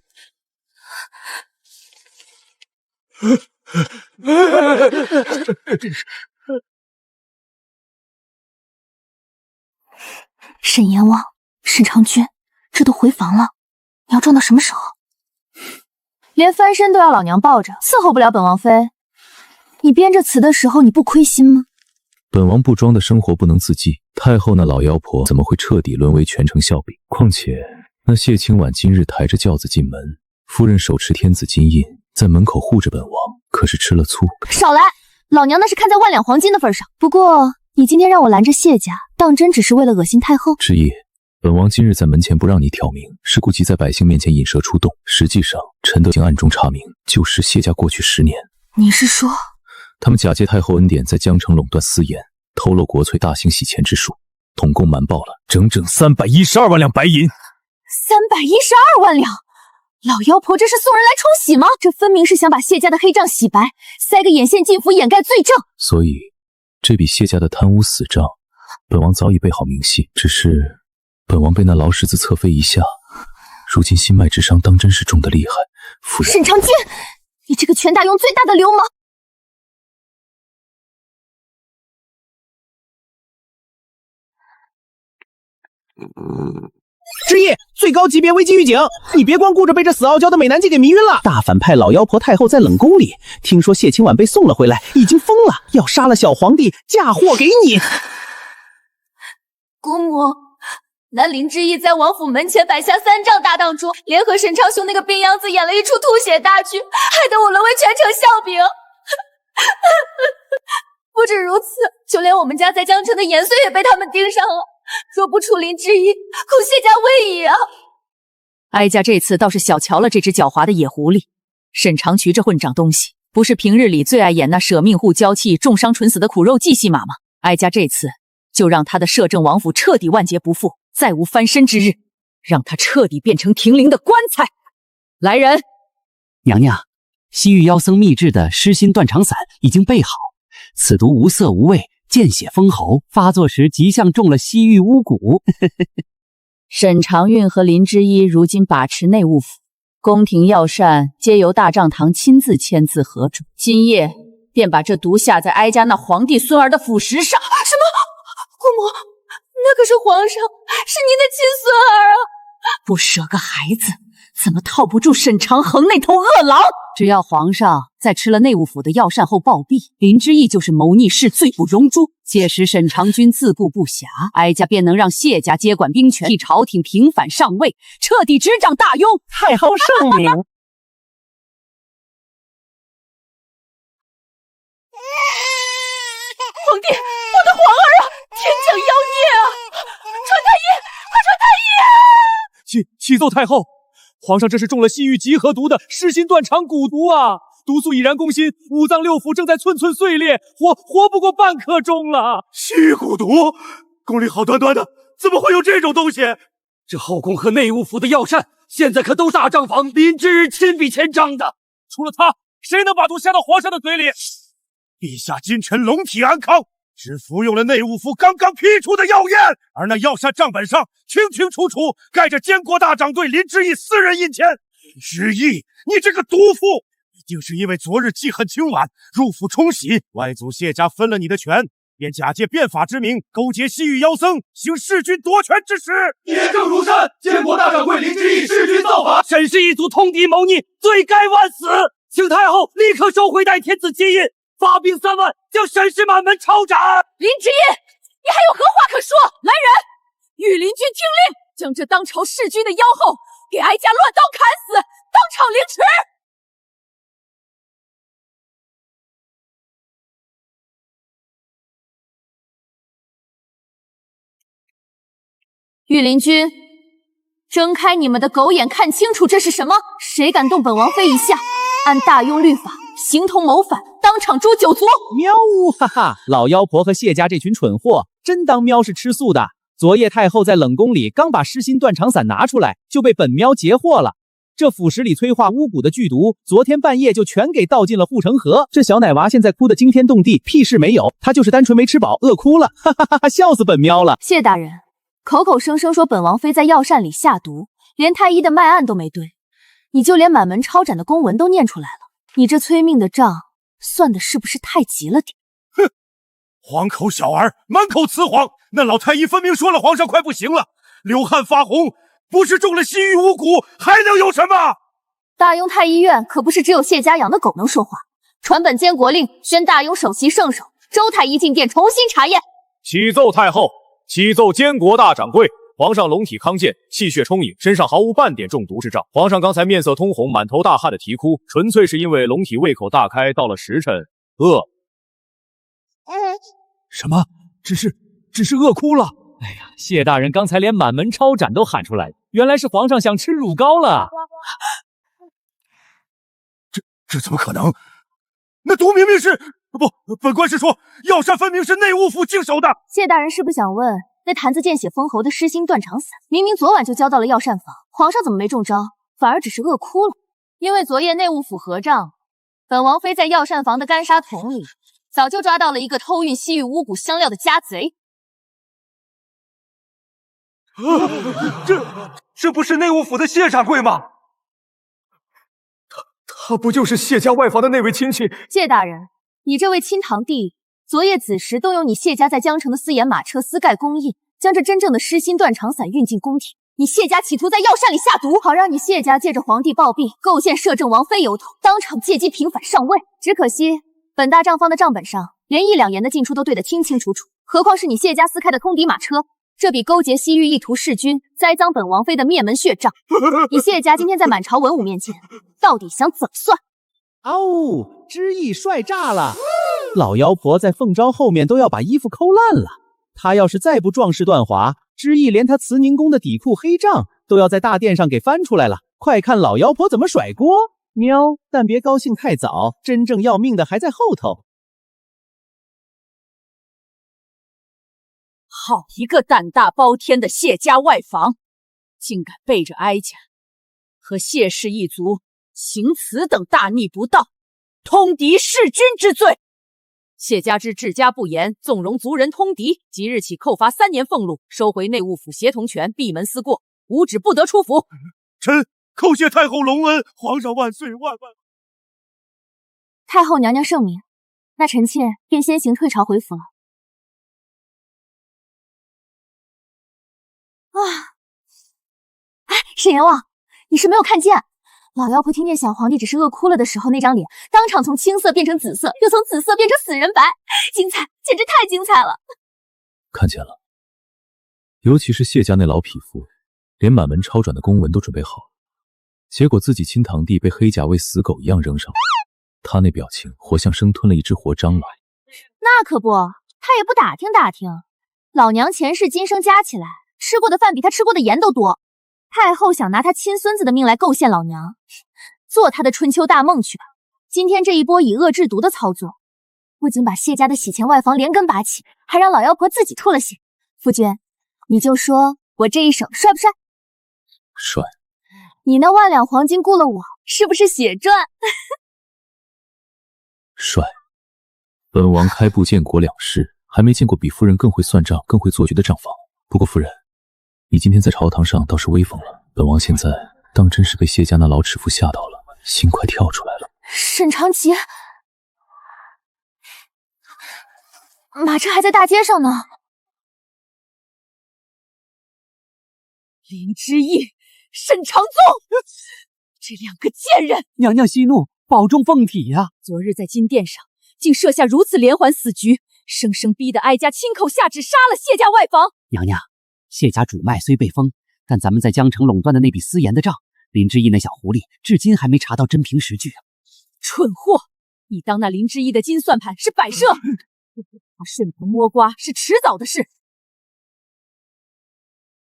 Speaker 2: 沈阎王、沈长君，这都回房了，你要装到什么时候？连翻身都要老娘抱着，伺候不了本王妃。你编这词的时候，你不亏心吗？
Speaker 5: 本王不装的生活不能自继，太后那老妖婆怎么会彻底沦为全城笑柄？况且那谢清婉今日抬着轿子进门，夫人手持天子金印，在门口护着本王，可是吃了醋。
Speaker 2: 少来！老娘那是看在万两黄金的份上。不过你今天让我拦着谢家，当真只是为了恶心太后？
Speaker 5: 之意，本王今日在门前不让你挑明，是顾及在百姓面前引蛇出洞。实际上，臣德经暗中查明，就是谢家过去10年，
Speaker 2: 你是说
Speaker 5: 他们假借太后恩典，在江城垄断私盐，偷漏国粹，大兴洗钱之术，统共瞒报了整整312万两白银。
Speaker 2: 312万两！老妖婆这是送人来冲喜吗？这分明是想把谢家的黑账洗白，塞个眼线进府掩盖罪证。
Speaker 5: 所以这笔谢家的贪污死账，本王早已备好明细，只是本王被那老狮子侧妃一下，如今心脉之伤当真是重得厉害。夫人，
Speaker 2: 沈长君，你这个全大雍最大的流氓！
Speaker 14: 之夜，最高级别危机预警！你别光顾着被这死傲娇的美男计给迷晕了。大反派老妖婆太后在冷宫里，听说谢清婉被送了回来，已经疯了，要杀了小皇帝，嫁祸给你。
Speaker 2: 姑母，那林之义在王府门前摆下3丈大当桌，联合沈昌兄那个病秧子演了一出吐血大剧，害得我沦为全城笑柄。不止如此，就连我们家在江城的盐税也被他们盯上了。若不处林之一，恐谢家危矣啊！
Speaker 7: 哀家这次倒是小瞧了这只狡猾的野狐狸。沈长渠这混账东西，不是平日里最爱演那舍命护娇妻、重伤蠢死的苦肉计戏码吗？哀家这次就让他的摄政王府彻底万劫不复，再无翻身之日，让他彻底变成停灵的棺材。来人！
Speaker 3: 娘娘，西域妖僧秘制的失心断肠散已经备好，此毒无色无味，见血封喉，发作时极像中了西域巫蛊。
Speaker 7: 沈长运和林之一如今把持内务府，宫廷要膳皆由大帐堂亲自签字核准，今夜便把这毒下在哀家那皇帝孙儿的腐蚀上。
Speaker 2: 什么？姑母，那可是皇上，是您的亲孙儿啊！
Speaker 7: 不舍个孩子，怎么套不住沈长衡那头恶狼？只要皇上在吃了内务府的药膳后暴毙，林之义就是谋逆事，罪不容诛。届时沈长君自顾不暇，哀家便能让谢家接管兵权，替朝廷平反上位，彻底执掌大雍。
Speaker 14: 太后圣明。
Speaker 2: 皇帝，我的皇儿啊！天降妖孽啊！传太医，快传太医啊！
Speaker 4: 启奏太后，皇上这是中了西域集合毒的失心断肠蛊毒啊！毒素已然攻心，五脏六腑正在寸寸碎裂，活不过半刻钟了。
Speaker 11: 西域蛊毒，宫里好端端的，怎么会有这种东西？这后宫和内务府的药膳，现在可都是大账房林之日亲笔签章的。
Speaker 4: 除了他，谁能把毒下到皇上的嘴里？
Speaker 11: 陛下今晨龙体安康，只服用了内务府刚刚批出的药验，而那药膳账本上清清楚楚盖着监国大掌柜林之义私人印签。之义，你这个毒妇，一定是因为昨日记恨清晚，入府冲洗，外祖谢家分了你的权，便假借变法之名，勾结西域妖僧，行弑君夺权之实。
Speaker 6: 野正如山，监国大掌柜林之义弑君造反，
Speaker 11: 沈氏一族通敌谋逆，罪该万死，请太后立刻收回代天子金印，发兵3万，将沈氏满门抄斩。
Speaker 2: 林之义，你还有何话可说？来人，御林军听令，将这当朝弑君的妖后给哀家乱刀砍死，当场凌迟。御林军，睁开你们的狗眼，看清楚这是什么！谁敢动本王妃一下，按大雍律法，形同谋反，当场诛9族！
Speaker 3: 喵呜，哈哈！老妖婆和谢家这群蠢货，真当喵是吃素的。昨夜太后在冷宫里刚把失心断肠散拿出来，就被本喵截获了。这腐蚀里催化巫蛊的剧毒，昨天半夜就全给倒进了护城河。这小奶娃现在哭得惊天动地，屁事没有，他就是单纯没吃饱，饿哭了，哈哈哈哈！笑死本喵了。
Speaker 2: 谢大人，口口声声说本王妃在药膳里下毒，连太医的脉案都没对，你就连满门抄斩的公文都念出来了，你这催命的账算的是不是太急了点？
Speaker 11: 哼，黄口小儿，满口雌黄！那老太医分明说了皇上快不行了，流汗发红，不是中了西域巫蛊，还能有什么？
Speaker 2: 大雍太医院可不是只有谢家养的狗能说话，传本监国令，宣大雍首席圣手周太医进殿重新查验。
Speaker 13: 启奏太后，启奏监国大掌柜，皇上龙体康健，气血充盈，身上毫无半点中毒之兆。皇上刚才面色通红，满头大汗的啼哭，纯粹是因为龙体胃口大开，到了时辰饿。
Speaker 4: 什么？只是饿哭了。
Speaker 3: 哎呀，谢大人刚才连满门抄斩都喊出来，原来是皇上想吃乳膏了。
Speaker 11: 这怎么可能？那毒明明是不，本官是说，药膳分明是内务府经手的。
Speaker 2: 谢大人是不是想问，那坛子见血封喉的失心断肠散，明明昨晚就交到了药膳房，皇上怎么没中招，反而只是饿哭了？因为昨夜内务府合账，本王妃在药膳房的干沙桶里，早就抓到了一个偷运西域巫蛊香料的家贼。
Speaker 11: 这不是内务府的谢掌柜吗？他不就是谢家外房的那位亲戚？
Speaker 2: 谢大人，你这位亲堂弟，昨夜子时动用你谢家在江城的私盐马车私盖公印，将这真正的失心断肠散运进宫廷。你谢家企图在药膳里下毒，好让你谢家借着皇帝暴毙，构陷摄政王妃油头，当场借机平反上位。只可惜本大账方的账本上连1两言的进出都对得清清楚楚，何况是你谢家私开的通敌马车，这比勾结西域意图弑君、栽赃本王妃的灭门血账，你谢家今天在满朝文武面前，到底想怎么算？
Speaker 3: 哦，知意帅炸了！老妖婆在凤昭后面都要把衣服抠烂了。她要是再不壮士断华，知意连她慈宁宫的底裤黑账都要在大殿上给翻出来了。快看老妖婆怎么甩锅！喵，但别高兴太早，真正要命的还在后头。
Speaker 7: 好一个胆大包天的谢家外房，竟敢背着哀家和谢氏一族行此等大逆不道、通敌弑君之罪！谢家之治家不严，纵容族人通敌，即日起扣罚3年俸禄，收回内务府协同权，闭门思过，无旨不得出府。
Speaker 11: 臣叩谢太后隆恩，皇上万岁万万！
Speaker 2: 太后娘娘圣明，那臣妾便先行退朝回府了。哎，沈阎王，你是没有看见。老妖婆听见小皇帝只是饿哭了的时候，那张脸当场从青色变成紫色，又从紫色变成死人白，精彩，简直太精彩了。
Speaker 5: 看见了，尤其是谢家那老匹夫，连满门抄转的公文都准备好了，结果自己亲堂弟被黑甲为死狗一样扔上来，他那表情活像生吞了一只活蟑螂。
Speaker 2: 那可不，他也不打听打听，老娘前世今生加起来吃过的饭比他吃过的盐都多。太后想拿他亲孙子的命来构陷老娘，做他的春秋大梦去吧。今天这一波以恶制毒的操作，不仅把谢家的洗钱外房连根拔起，还让老妖婆自己出了血。夫君，你就说我这一手帅不帅？
Speaker 5: 帅。
Speaker 2: 你那万两黄金雇了我，是不是血赚？
Speaker 5: 帅。本王开埠建国2世，还没见过比夫人更会算账、更会做局的账房。不过夫人，你今天在朝堂上倒是威风了。本王现在当真是被谢家那老齿妇吓到了，心快跳出来了。
Speaker 2: 沈长吉，马车还在大街上呢。
Speaker 7: 林之义、沈长宗，这2个贱人！
Speaker 4: 娘娘息怒，保重凤体呀！
Speaker 7: 昨日在金殿上，竟设下如此连环死局，生生逼得哀家亲口下旨杀了谢家外房。
Speaker 15: 娘娘，谢家主脉虽被封，但咱们在江城垄断的那笔私盐的账，林之义那小狐狸至今还没查到真凭实据啊！
Speaker 7: 蠢货！你当那林之义的金算盘是摆设？他顺藤摸瓜是迟早的事。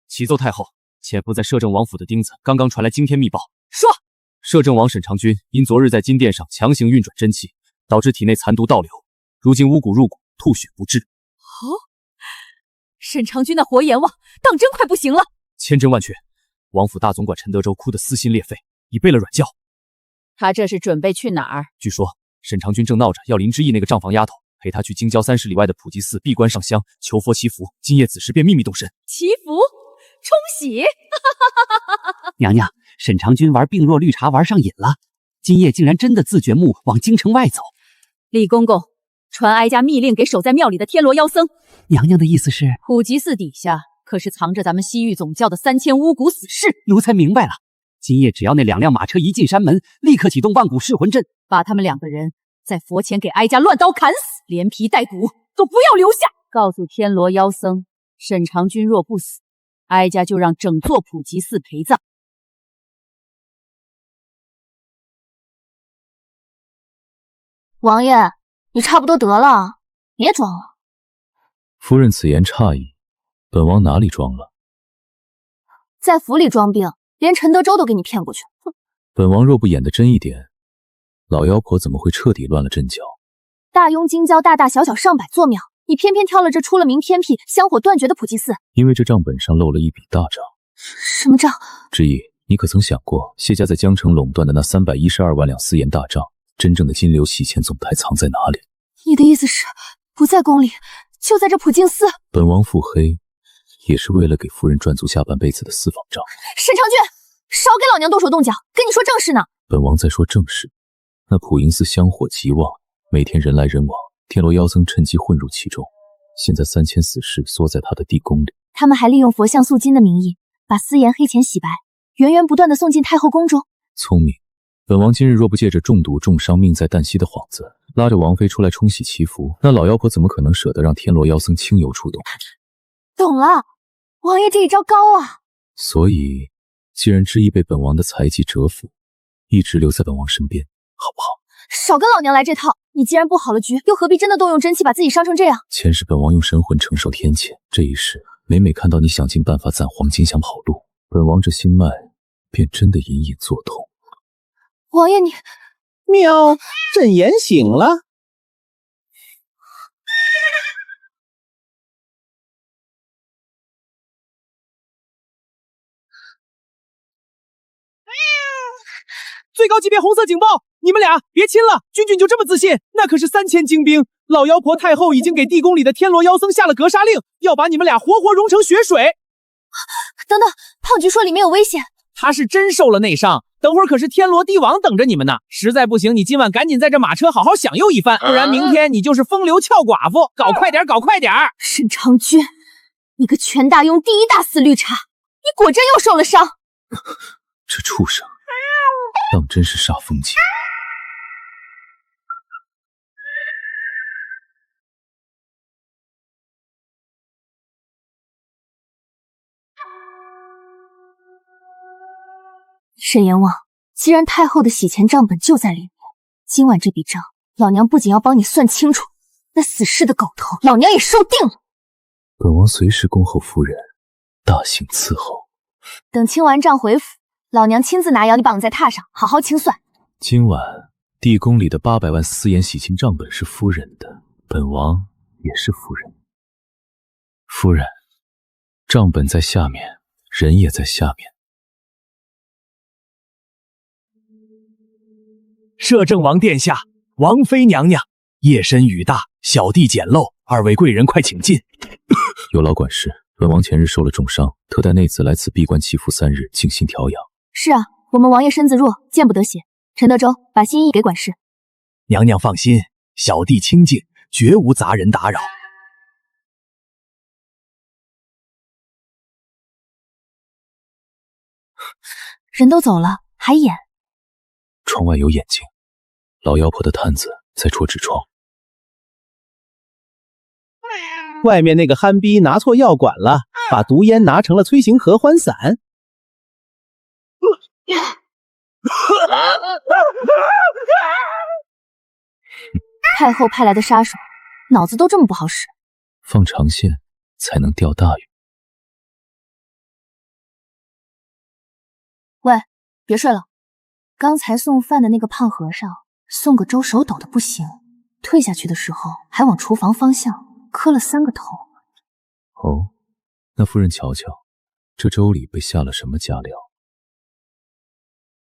Speaker 3: 启奏太后，潜伏在摄政王府的钉子刚刚传来惊天密报，
Speaker 7: 说
Speaker 3: 摄政王沈长君因昨日在金殿上强行运转真气，导致体内残毒倒流，如今巫蛊入骨，吐血不治。
Speaker 7: 哦，沈长君那活阎王当真快不行了。
Speaker 3: 千真万确，王府大总管陈德州哭得撕心裂肺，已备了软轿。
Speaker 7: 他这是准备去哪儿？
Speaker 3: 据说沈长君正闹着要林之义那个账房丫头陪他去京郊30里外的普济寺闭关上香求佛祈福，今夜子时便秘密动身。
Speaker 7: 祈福冲喜。
Speaker 15: 娘娘，沈长君玩病弱绿茶玩上瘾了，今夜竟然真的自掘墓往京城外走。
Speaker 7: 李公公，传哀家密令给守在庙里的天罗妖僧。
Speaker 15: 娘娘的意思是，
Speaker 7: 普济寺底下可是藏着咱们西域总教的3000巫蛊死士。
Speaker 15: 奴才明白了，今夜只要那2辆马车一进山门，立刻启动万古噬魂阵，
Speaker 7: 把他们2个人在佛前给哀家乱刀砍死，连皮带骨都不要留下。告诉天罗妖僧，沈长君若不死，哀家就让整座普济寺陪葬。
Speaker 2: 王爷，你差不多得了，别装了。
Speaker 5: 夫人此言差矣，本王哪里装了？
Speaker 2: 在府里装病，连陈德州都给你骗过去。哼！
Speaker 5: 本王若不演得真一点，老妖婆怎么会彻底乱了阵脚？
Speaker 2: 大雍京郊大大小小上百座庙，你偏偏挑了这出了名偏僻、香火断绝的普济寺。
Speaker 5: 因为这账本上漏了一笔大账。
Speaker 2: 什么账？
Speaker 5: 之意，你可曾想过，谢家在江城垄断的那312万两私盐大账，真正的金流洗钱总台藏在哪里？
Speaker 2: 你的意思是，不在宫里，就在这普净寺？
Speaker 5: 本王腹黑，也是为了给夫人赚足下半辈子的私房账。
Speaker 2: 沈长君，少给老娘动手动脚，跟你说正事呢。
Speaker 5: 本王在说正事。那普银寺香火极旺，每天人来人往，天罗妖僧趁机混入其中。现在3000死士缩在他的地宫里，
Speaker 2: 他们还利用佛像塑金的名义，把私盐黑钱洗白，源源不断的送进太后宫中。
Speaker 5: 聪明。本王今日若不借着中毒重伤命在旦夕的幌子，拉着王妃出来冲喜祈福，那老妖婆怎么可能舍得让天罗妖僧轻油触动？
Speaker 2: 懂了，王爷这一招高啊！
Speaker 5: 所以，既然之意被本王的才技折服，一直留在本王身边，好不好？
Speaker 2: 少跟老娘来这套！你既然布好了局，又何必真的动用真气把自己伤成这样？
Speaker 5: 前世本王用神魂承受天谴，这一世每每看到你想尽办法攒黄金想跑路，本王这心脉便真的隐隐作痛。
Speaker 2: 王爷你，
Speaker 14: 喵，朕言醒了。最高级别红色警报！你们俩别亲了，君君就这么自信？那可是3000精兵，老妖婆太后已经给地宫里的天罗妖僧下了格杀令，要把你们俩活活融成血水。
Speaker 2: 等等，胖菊说里面有危险。
Speaker 14: 他是真受了内伤，等会儿可是天罗地网等着你们呢。实在不行，你今晚赶紧在这马车好好享用一番，不然明天你就是风流俏寡妇。搞快点，搞快点！
Speaker 2: 沈长君，你个全大雍第一大死绿茶，你果真又受了伤。
Speaker 5: 这畜生当真是煞风景。
Speaker 2: 沈阎王，既然太后的洗钱账本就在里面，今晚这笔账，老娘不仅要帮你算清楚，那死尸的狗头，老娘也收定了。
Speaker 5: 本王随时恭候夫人大刑伺候。
Speaker 2: 等清完账回府，老娘亲自拿摇你绑在榻上，好好清算。
Speaker 5: 今晚地宫里的800万私盐洗钱账本是夫人的，本王也是夫人。夫人，账本在下面，人也在下面。
Speaker 6: 摄政王殿下，王妃娘娘，夜深雨大，小弟简陋，二位贵人快请进。
Speaker 5: 有劳管事，本王前日受了重伤，特带内子来此闭关祈福3日，静心调养。
Speaker 2: 是啊，我们王爷身子弱，见不得血。陈德州，把心意给管事。
Speaker 6: 娘娘放心，小弟清静，绝无杂人打扰。
Speaker 2: 人都走了，还演？
Speaker 5: 窗外有眼睛，老妖婆的探子在戳纸窗。
Speaker 3: 外面那个憨逼拿错药管了，把毒烟拿成了催情合欢散。
Speaker 2: 太后派来的杀手，脑子都这么不好使。
Speaker 5: 放长线才能钓大鱼。
Speaker 2: 喂，别睡了。刚才送饭的那个胖和尚送个粥手抖的不行，退下去的时候还往厨房方向磕了3个头。
Speaker 5: 哦，那夫人瞧瞧，这粥里被下了什么佳料？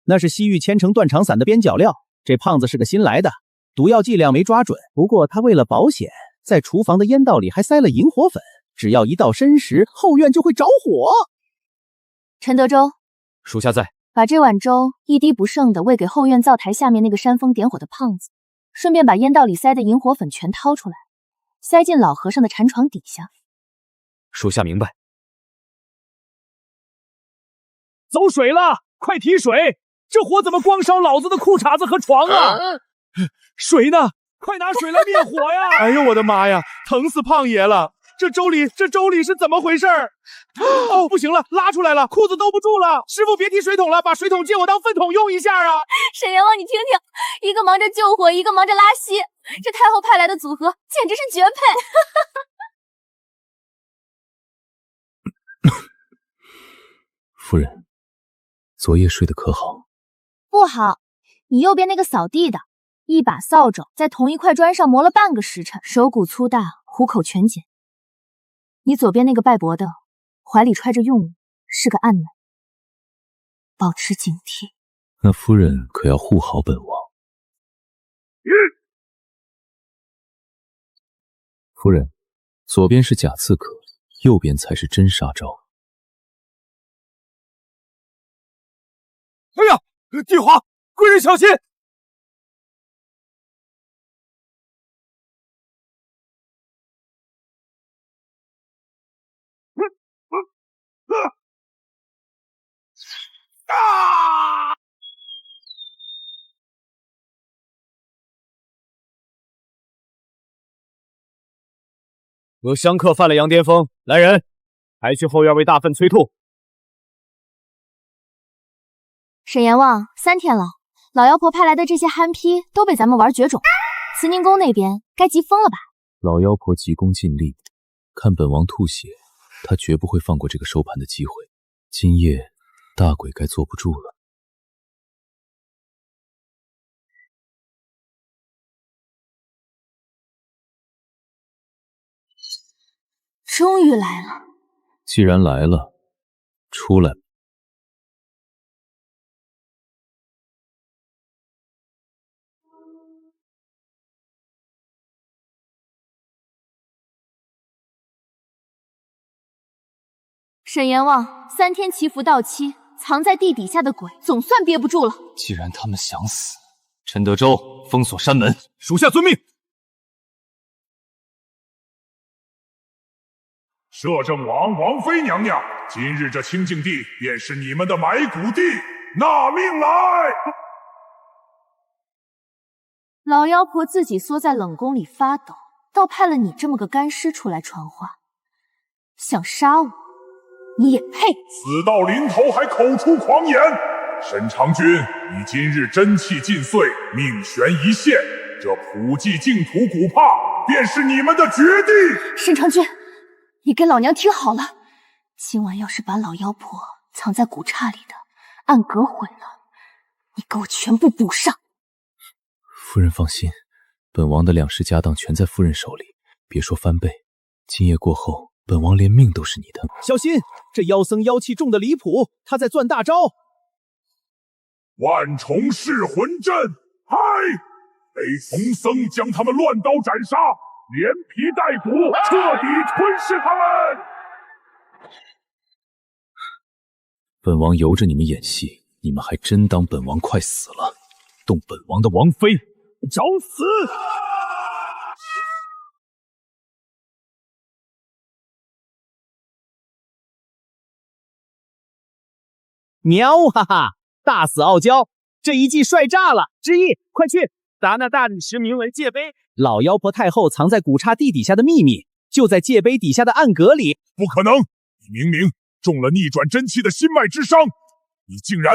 Speaker 3: 那是西域千城断肠散的边角料。这胖子是个新来的，毒药剂量没抓准，不过他为了保险，在厨房的烟道里还塞了引火粉，只要一到申时，后院就会着火。
Speaker 2: 陈德州，
Speaker 13: 属下在。
Speaker 2: 把这碗粥一滴不剩的喂给后院灶台下面那个煽风点火的胖子，顺便把烟道里塞的引火粉全掏出来，塞进老和尚的禅床底下。
Speaker 13: 属下明白。
Speaker 11: 走水了，快提水！这火怎么光烧老子的裤衩子和床啊？水呢？快拿水来灭火呀！
Speaker 1: 哎呦我的妈呀，疼死胖爷了！这粥里是怎么回事？哦，不行了，拉出来了，裤子兜不住了。师傅别提水桶了，把水桶借我当粪桶用一下啊！
Speaker 2: 沈阎王，你听听，一个忙着救火，一个忙着拉稀，这太后派来的组合简直是绝配。
Speaker 5: 夫人，昨夜睡得可好？
Speaker 2: 不好，你右边那个扫地的，一把扫帚在同一块砖上磨了半个时辰，手骨粗大，虎口全减。你左边那个拜伯的，怀里揣着用物，是个暗门，保持警惕。
Speaker 5: 那夫人可要护好本王。夫人，左边是假刺客，右边才是真杀招。
Speaker 11: 哎呀，地滑，贵人小心！
Speaker 13: 有香客犯了羊癫疯，来人，还去后院为大粪催吐。
Speaker 2: 沈阎王，3天了，老妖婆派来的这些憨批都被咱们玩绝种。慈宁宫那边该急疯了吧？
Speaker 5: 老妖婆急功近利，看本王吐血，她绝不会放过这个收盘的机会。今夜大鬼该坐不住了。
Speaker 2: 终于来了。
Speaker 5: 既然来了，出来吧。
Speaker 2: 沈阎王，3天祈福到期，藏在地底下的鬼总算憋不住了。
Speaker 9: 既然他们想死，陈德州封锁山门，
Speaker 11: 属下遵命。
Speaker 16: 摄政王、王妃娘娘，今日这清净地便是你们的埋骨地。
Speaker 11: 纳命来！
Speaker 2: 老妖婆自己缩在冷宫里发抖，倒派了你这么个干尸出来传话，想杀我，你也配？
Speaker 11: 死到临头还口出狂言！沈长君，你今日真气尽碎，命悬一线，这普济净土古刹便是你们的绝地。
Speaker 2: 沈长君，你给老娘听好了，今晚要是把老妖婆藏在古刹里的暗格毁了，你给我全部补上。
Speaker 5: 夫人放心，本王的两世家当全在夫人手里，别说翻倍，今夜过后，本王连命都是你的。
Speaker 14: 小心，这妖僧妖气重的离谱，他在攥大招。
Speaker 11: 万重噬魂阵，嗨！被童僧将他们乱刀斩杀，连皮带骨，彻底吞噬他们。
Speaker 5: 本王由着你们演戏，你们还真当本王快死了？动本王的王妃，找死！
Speaker 14: 喵哈哈，大肆傲娇，这一计帅炸了！之意，快去砸那大理石铭文界碑。老妖婆太后藏在古刹地底下的秘密，就在界碑底下的暗格里。
Speaker 11: 不可能！你明明中了逆转真气的心脉之伤，你竟然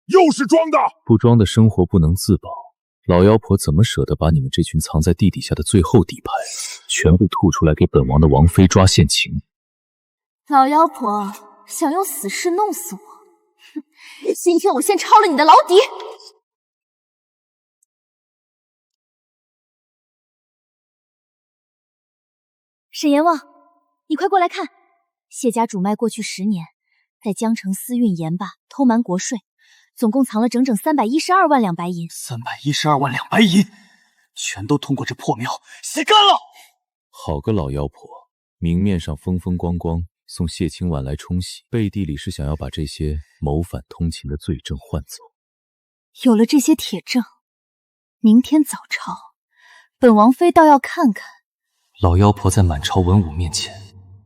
Speaker 11: 又是装的！
Speaker 5: 不装的生活不能自保，老妖婆怎么舍得把你们这群藏在地底下的最后底牌全部吐出来给本王的王妃抓现情？
Speaker 2: 老妖婆想用死士弄死我，哼！今天我先抄了你的老底。沈阎王，你快过来看，谢家主脉过去10年，在江城私运盐巴，偷瞒国税，总共藏了整整312万两白银。
Speaker 6: 312万两白银，全都通过这破庙吸干了。
Speaker 5: 好个老妖婆，明面上风风光光，送谢清婉来冲洗，背地里是想要把这些谋反通情的罪证换走。
Speaker 2: 有了这些铁证，明天早朝，本王妃倒要看看
Speaker 9: 老妖婆在满朝文武面前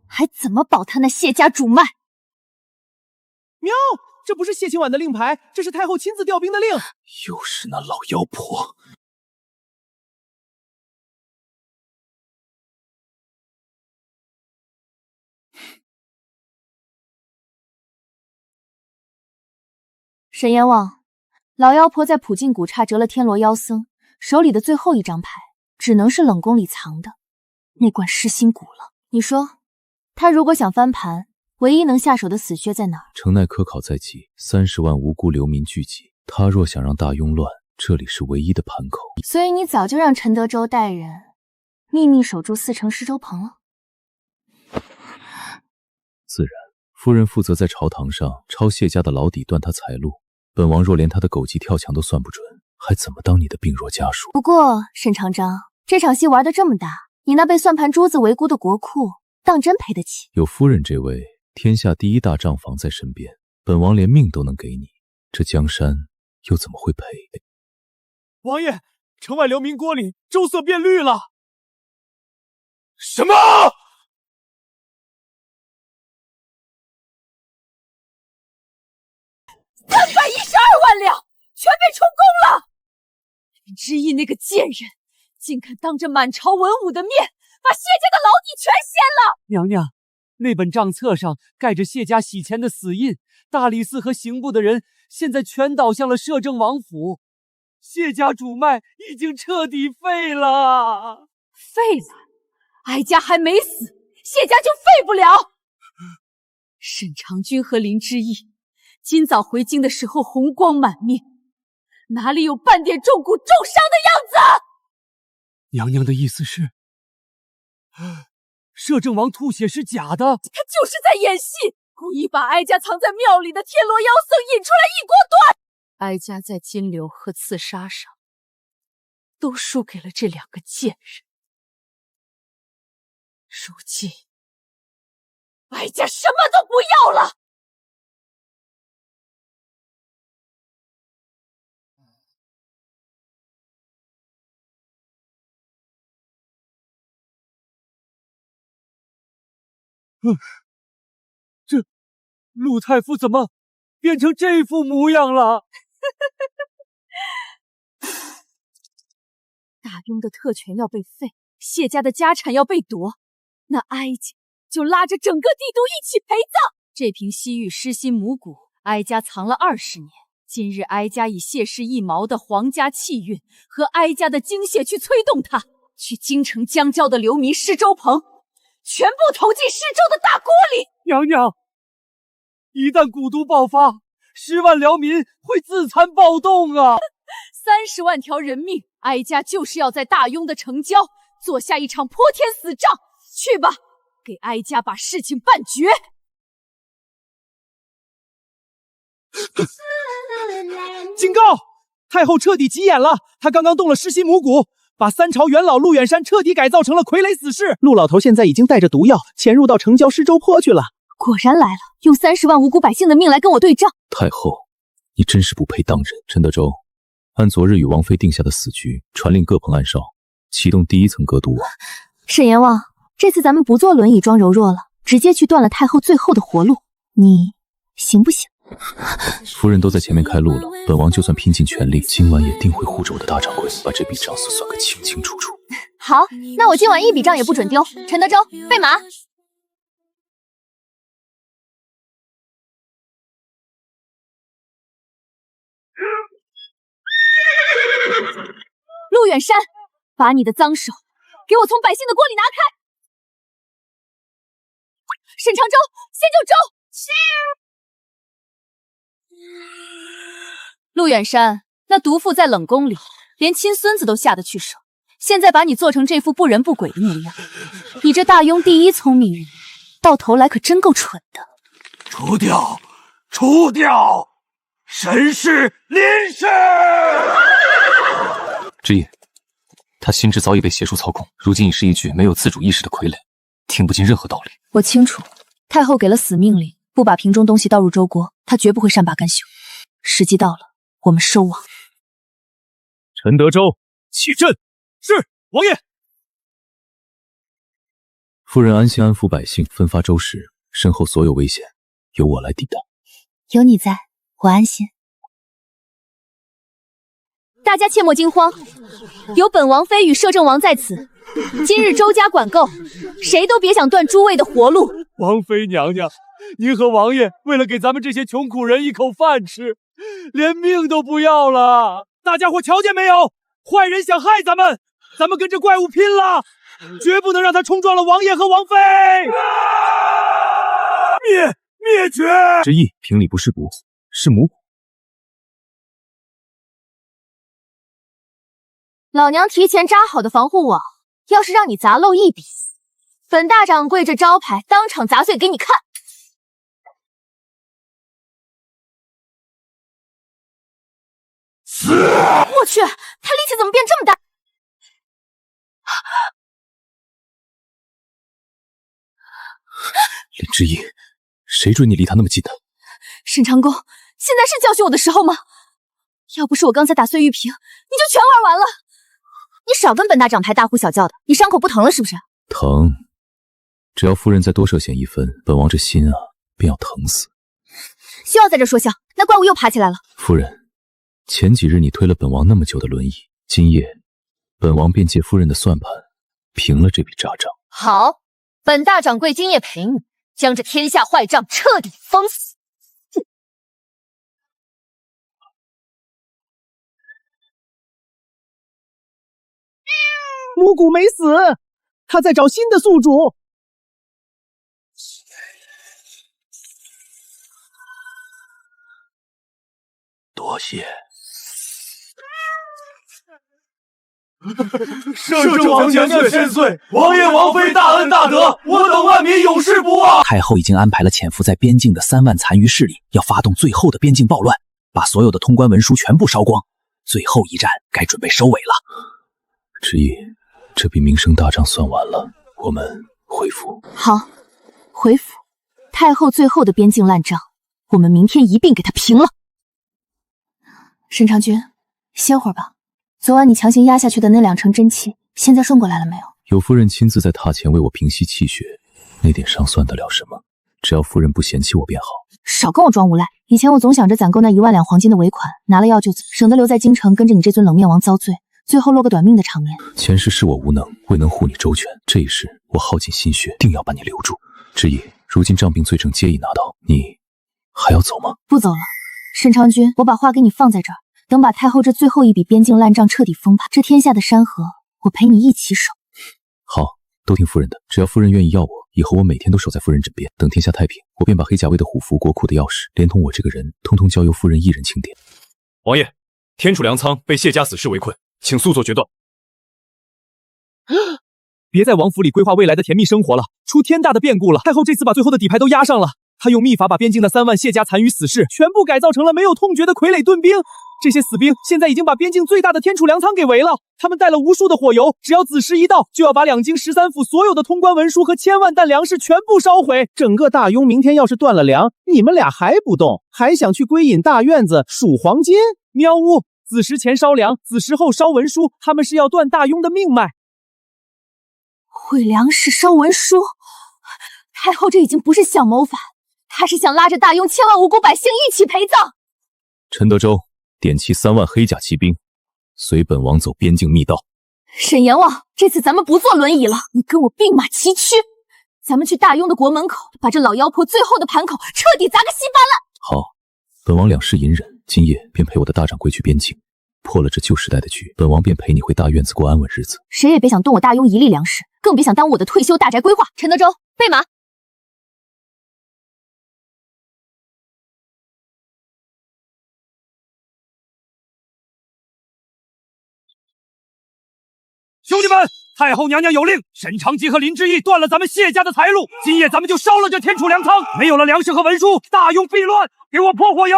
Speaker 2: 还怎么保他那谢家主脉。
Speaker 14: 喵，这不是谢清婉的令牌，这是太后亲自调兵的令。
Speaker 9: 又是那老妖婆。
Speaker 2: 沈阎王，老妖婆在普净古刹折了天罗妖僧手里的最后一张牌，只能是冷宫里藏的那罐噬心蛊了。你说，他如果想翻盘，唯一能下手的死穴在哪儿？
Speaker 5: 城内科考在即，30万无辜流民聚集，他若想让大庸乱，这里是唯一的盘口。
Speaker 2: 所以你早就让陈德州带人秘密守住4城施粥棚了。
Speaker 5: 自然，夫人负责在朝堂上抄谢家的老底，断他财路。本王若连他的狗急跳墙都算不准，还怎么当你的病弱家属？
Speaker 2: 不过沈长章，这场戏玩得这么大，你那被算盘珠子围攻的国库，当真赔得起？
Speaker 5: 有夫人这位天下第一大账房在身边，本王连命都能给你，这江山又怎么会赔？
Speaker 4: 王爷，城外流民锅里粥色变绿了。
Speaker 11: 什么
Speaker 7: ？312万两全被充公了！林之义那个贱人，竟敢当着满朝文武的面把谢家的老底全掀了！
Speaker 14: 娘娘，那本账册上盖着谢家洗钱的死印，大理寺和刑部的人现在全倒向了摄政王府，谢家主脉已经彻底废了。
Speaker 7: 废了？哀家还没死，谢家就废不了。沈长君和林之义今早回京的时候红光满面，哪里有半点中蛊重伤的样子？
Speaker 14: 娘娘的意思是，摄政王吐血是假的？
Speaker 7: 他就是在演戏，故意把哀家藏在庙里的天罗妖僧引出来一锅端。哀家在金流和刺杀上都输给了这2个贱人，如今哀家什么都不要了。
Speaker 14: 这陆太傅怎么
Speaker 4: 变成这副模样了。
Speaker 7: 大庸的特权要被废，谢家的家产要被夺，那哀家就拉着整个帝都一起陪葬。这瓶西域狮心母骨，哀家藏了20年。今日哀家以谢氏一毛的皇家气运和哀家的精血去催动它，去京城将郊的流民施粥棚，全部投进施粥的大锅里。
Speaker 4: 娘娘，一旦蛊毒爆发，10万辽民会自残暴动啊
Speaker 7: ！30万条人命，哀家就是要在大庸的城郊做下一场泼天死仗。去吧，给哀家把事情办绝。
Speaker 14: 警告！太后彻底急眼了，她刚刚动了狮心母骨，把3朝元老陆远山彻底改造成了傀儡死士。陆老头现在已经带着毒药潜入到城郊施粥坡去了。
Speaker 2: 果然来了，用30万无辜百姓的命来跟我对账。
Speaker 5: 太后，你真是不配当人。陈德州，按昨日与王妃定下的死局，传令各棚暗哨，启动第1层割毒网。
Speaker 2: 沈阎王，这次咱们不做轮椅装柔弱了，直接去断了太后最后的活路，你行不行？
Speaker 5: 夫人都在前面开路了，本王就算拼尽全力，今晚也定会护着我的大掌柜，把这笔账算个清清楚楚。
Speaker 2: 好，那我今晚一笔账也不准丢。陈德州，备马。
Speaker 7: 陆远山，把你的脏手给我从百姓的锅里拿开！沈长州，先救州！陆远山，那毒妇在冷宫里，连亲孙子都下得去手，现在把你做成这副不人不鬼的模样，你这大庸第一聪明人，到头来可真够蠢的。
Speaker 11: 除掉，除掉，神是林氏。
Speaker 9: 之意，他心智早已被邪术操控，如今已是一具没有自主意识的傀儡，听不进任何道理。
Speaker 2: 我清楚，太后给了死命令，不把瓶中东西倒入粥锅，她绝不会善罢甘休。时机到了，我们收网。
Speaker 13: 陈德州，起阵。
Speaker 11: 是，王爷。
Speaker 5: 夫人安心安抚百姓，分发粥食，身后所有危险由我来抵挡。
Speaker 2: 有你在，我安心。
Speaker 7: 大家切莫惊慌，有本王妃与摄政王在此，今日周家管够，谁都别想断诸位的活路。
Speaker 4: 王妃娘娘，您和王爷为了给咱们这些穷苦人一口饭吃，连命都不要了。大家伙瞧见没有？坏人想害咱们，咱们跟这怪物拼了，绝不能让他冲撞了王爷和王妃。
Speaker 11: 灭绝！
Speaker 5: 之意，瓶里不是毒，是母骨。
Speaker 2: 老娘提前扎好的防护网，要是让你砸漏一笔，本大掌柜这招牌当场砸碎给你看。我去，他力气怎么变这么大？
Speaker 5: 林之意，谁准你离他那么近的？
Speaker 2: 沈长公，现在是教训我的时候吗？要不是我刚才打碎玉瓶，你就全玩完了。你少跟本大掌牌大呼小叫的，你伤口不疼了是不是？
Speaker 5: 疼，只要夫人再多涉险1分，本王这心啊便要疼死。
Speaker 2: 休要在这说笑，那怪物又爬起来了。
Speaker 5: 夫人，前几日你推了本王那么久的轮椅，今夜本王便借夫人的算盘平了这笔诈账。
Speaker 2: 好，本大掌柜今夜陪你将这天下坏账彻底封死。
Speaker 14: 母骨没死，他在找新的宿主。
Speaker 11: 多谢。
Speaker 4: 摄政王娘娘千岁，王爷王妃大恩大德，我等万民永世不忘。
Speaker 3: 太后已经安排了潜伏在边境的3万残余势力，要发动最后的边境暴乱，把所有的通关文书全部烧光。最后一战该准备收尾了。
Speaker 5: 之意，这笔名声大账算完了，我们回府。
Speaker 2: 好，回府。太后最后的边境烂账，我们明天一并给她平了。沈长君，歇会儿吧。昨晚你强行压下去的那2成真气，现在顺过来了没有？
Speaker 5: 有夫人亲自在榻前为我平息气血，那点伤算得了什么？只要夫人不嫌弃我便好。
Speaker 2: 少跟我装无赖！以前我总想着攒够那1万两黄金的尾款，拿了药就走，省得留在京城跟着你这尊冷面王遭罪，最后落个短命的场面。
Speaker 5: 前世是我无能，未能护你周全，这一世我耗尽心血，定要把你留住。之意，如今账兵罪证皆已拿到，你还要走吗？
Speaker 2: 不走了，沈长君，我把话给你放在这儿，等把太后这最后一笔边境烂账彻底封盘，这天下的山河，我陪你一起守。
Speaker 5: 好，都听夫人的，只要夫人愿意要我，以后我每天都守在夫人枕边，等天下太平，我便把黑甲卫的虎符国库的钥匙，连同我这个人，通通交由夫人一人钦点。
Speaker 13: 王爷，天楚粮仓被谢家死士围困，请速做决断。
Speaker 14: 别在王府里规划未来的甜蜜生活了，出天大的变故了！太后这次把最后的底牌都压上了，她用秘法把边境的3万谢家残余死士全部改造成了没有痛觉的傀儡盾兵。这些死兵现在已经把边境最大的天楚粮仓给围了，他们带了无数的火油，只要子时一到，就要把两京13府所有的通关文书和1000万担粮食全部烧毁。整个大雍明天要是断了粮，你们俩还不动，还想去归隐大院子数黄金？喵呜！子时前烧粮，子时后烧文书，他们是要断大雍的命脉。
Speaker 2: 毁粮食烧文书，太后这已经不是想谋反，她是想拉着大雍千万无辜百姓一起陪葬。
Speaker 5: 陈德州点齐3万黑甲骑兵，随本王走边境密道。
Speaker 2: 沈阎王，这次咱们不坐轮椅了，你跟我并马齐驱，咱们去大雍的国门口，把这老妖婆最后的盘口彻底砸个稀巴烂。
Speaker 5: 好，本王两世隐忍，今夜便陪我的大掌柜去边境，破了这旧时代的局，本王便陪你回大院子过安稳日子。
Speaker 2: 谁也别想动我大雍一粒粮食，更别想耽误我的退休大宅规划。陈德州，备马。
Speaker 11: 兄弟们，太后娘娘有令，沈长基和林之义断了咱们谢家的财路，今夜咱们就烧了这天楚粮仓，没有了粮食和文书，大雍必乱！给我泼火油！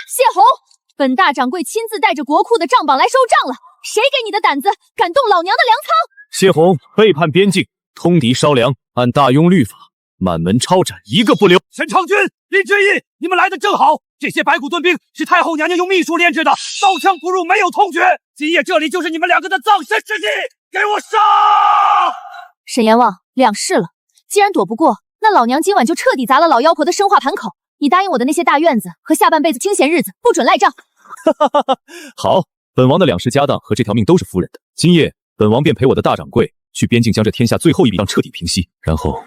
Speaker 2: 谢红，本大掌柜亲自带着国库的账榜来收账了，谁给你的胆子，敢动老娘的粮仓？
Speaker 13: 谢红背叛边境，通敌烧粮，按大雍律法，满门抄斩，一个不留。
Speaker 11: 沈长君、林之义，你们来的正好，这些白骨盾兵是太后娘娘用秘术炼制的，刀枪不入，没有痛觉。今夜这里就是你们两个的葬身之地，给我杀！
Speaker 2: 沈阎王，两事了，既然躲不过，那老娘今晚就彻底砸了老妖婆的生化盘口。你答应我的那些大院子和下半辈子清闲日子，不准赖账。
Speaker 5: 好，本王的两世家当和这条命都是夫人的，今夜本王便陪我的大掌柜去边境，将这天下最后一笔账彻底平息，然后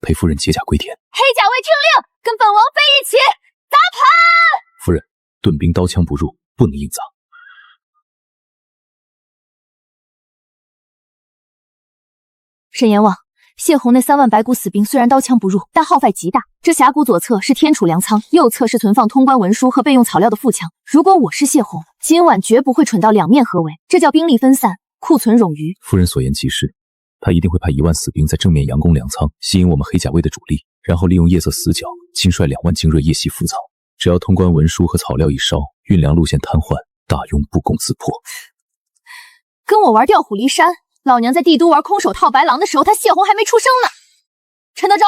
Speaker 5: 陪夫人解甲归田。
Speaker 2: 黑甲卫听令，跟本王妃一起砸盘！
Speaker 5: 夫人，盾兵刀枪不入，不能硬砸。
Speaker 2: 沈阎王，谢红那3万白骨死兵虽然刀枪不入，但耗费极大。这峡谷左侧是天楚粮仓，右侧是存放通关文书和备用草料的腹腔。如果我是谢红，今晚绝不会蠢到两面合围，这叫兵力分散，库存冗余。
Speaker 5: 夫人所言极是，他一定会派1万死兵在正面佯攻粮仓，吸引我们黑甲卫的主力，然后利用夜色死角，亲率2万精锐夜袭覆草。只要通关文书和草料一烧，运粮路线瘫痪，大雍不攻自破。
Speaker 2: 跟我玩调虎离山，老娘在帝都玩空手套白狼的时候，他谢红还没出生呢。陈德昭，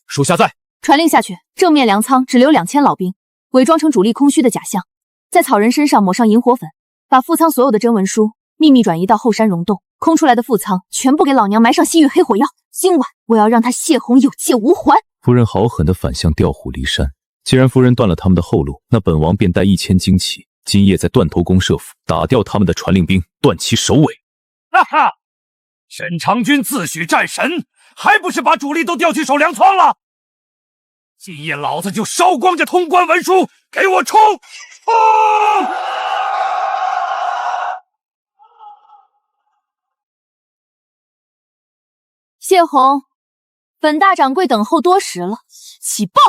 Speaker 13: 属下在。
Speaker 2: 传令下去，正面粮仓只留2000老兵，伪装成主力空虚的假象，在草人身上抹上引火粉，把腹仓所有的真文书秘密转移到后山溶洞，空出来的腹仓全部给老娘埋上西域黑火药。今晚我要让他谢红有借无还。
Speaker 5: 夫人好狠的反向调虎离山，既然夫人断了他们的后路，那本王便带1000精骑，今夜在断头宫设伏，打掉他们的传令兵，断其首尾。
Speaker 11: 哈哈，沈长君自诩战神，还不是把主力都调去守粮仓了？今夜老子就烧光这通关文书，给我冲！冲！
Speaker 2: 谢红，本大掌柜等候多时了，起爆！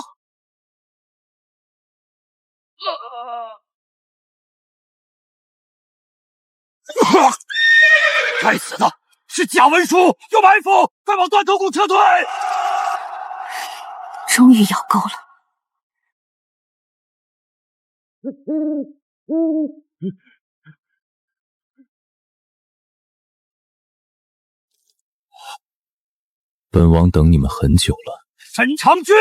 Speaker 11: 该死的，是假文书，有埋伏，快往断头宫撤退！
Speaker 2: 终于咬够了。
Speaker 5: 本王等你们很久了。
Speaker 11: 沈长君，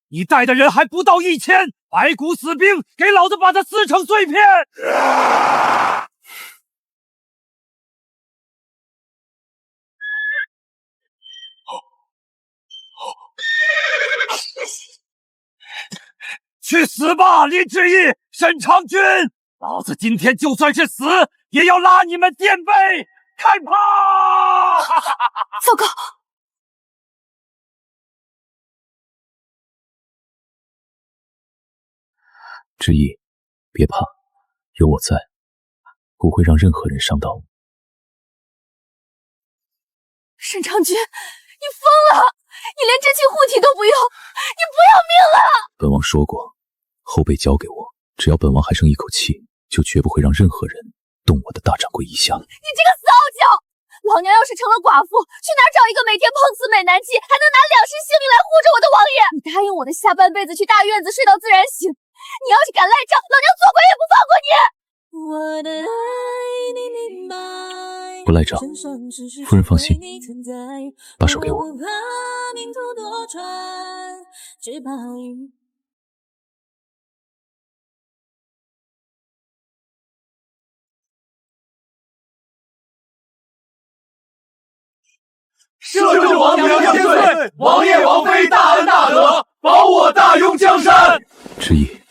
Speaker 11: 你带的人还不到1000，白骨死兵，给老子把他撕成碎片！去死吧，林之义、沈长君！老子今天就算是死，也要拉你们垫背！开炮！
Speaker 2: 糟糕！
Speaker 5: 之意，别怕，有我在，不会让任何人伤到你。
Speaker 2: 沈长君，你疯了！你连真气护体都不用，你不要命了！
Speaker 5: 本王说过，后背交给我，只要本王还剩一口气，就绝不会让任何人动我的大掌柜一下。
Speaker 2: 你这个死傲娇！老娘要是成了寡妇，去哪儿找一个每天碰瓷美男计，还能拿2世性命来护着我的王爷？你答应我的下半辈子去大院子睡到自然醒，你要是敢赖账，老娘做鬼也不放过你！
Speaker 5: 不赖账，夫人放心，把手给我。
Speaker 6: 摄政王娘千岁，王爷王妃大恩大德，保我大雍江山。
Speaker 5: 之意，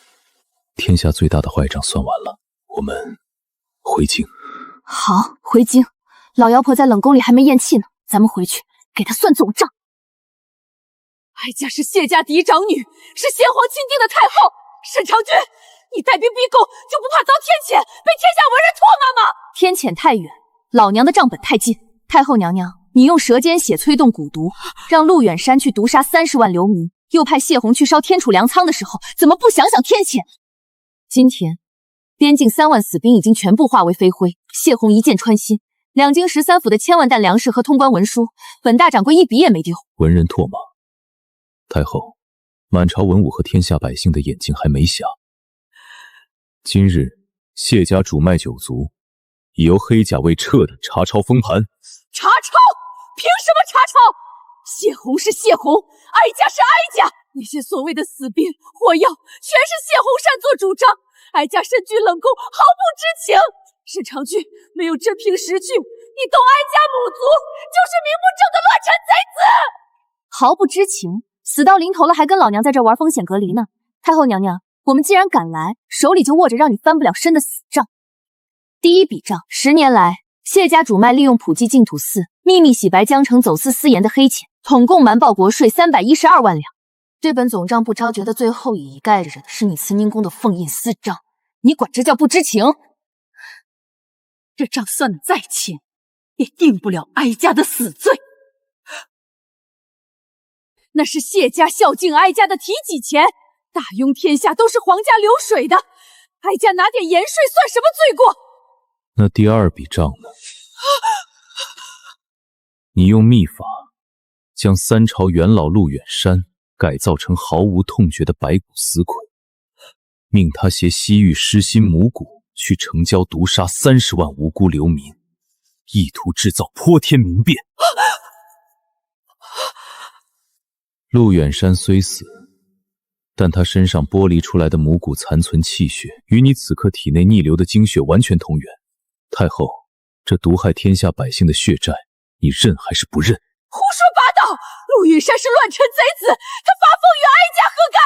Speaker 5: 天下最大的坏账算完了，我们回京。
Speaker 2: 好，回京。老妖婆在冷宫里还没咽气呢，咱们回去给她算总账。哀家是谢家嫡长女，是先皇钦定的太后。沈长君，你带兵逼宫，就不怕遭天谴，被天下文人唾骂吗？天谴太远，老娘的账本太近。太后娘娘，你用舌尖血催动蛊毒，让陆远山去毒杀30万流民，又派谢宏去烧天储粮仓的时候，怎么不想想天谴？今天边境3万死兵已经全部化为飞灰，谢宏一箭穿心，2京13府的1000万担粮食和通关文书，本大掌柜一笔也没丢。
Speaker 5: 文人唾骂，太后，满朝文武和天下百姓的眼睛还没瞎。今日谢家主脉9族，已由黑甲卫彻底查抄封盘。
Speaker 2: 查抄？凭什么查抄？谢宏是谢宏，哀家是哀家，那些所谓的死兵火药，全是谢宏擅作主张。哀家身居冷宫，毫不知情。沈长君没有真凭实据，你动哀家母族，就是名不正的乱臣贼子。毫不知情，死到临头了，还跟老娘在这玩风险隔离呢。太后娘娘，我们既然赶来，手里就握着让你翻不了身的死账。第一笔账，10年来，谢家主脉利用普济净土寺秘密洗白江城走私私盐的黑钱，统共瞒报国税312万两。这本总账簿招诀的最后一盖着的是你慈宁宫的俸印私账，你管这叫不知情？这账算得再轻，也定不了哀家的死罪。那是谢家孝敬哀家的提己钱，大雍天下都是皇家流水的，哀家拿点盐税算什么罪过？
Speaker 5: 那第2笔账呢？你用秘法将3朝元老陆远山改造成毫无痛觉的白骨死鬼，命他携西域失心母骨去城郊毒杀30万无辜流民，意图制造泼天民变。陆远山虽死，但他身上剥离出来的母骨残存气血，与你此刻体内逆流的精血完全同源。太后，这毒害天下百姓的血债，你认还是不认？
Speaker 2: 胡说八道！陆云山是乱臣贼子，他发疯与哀家何干？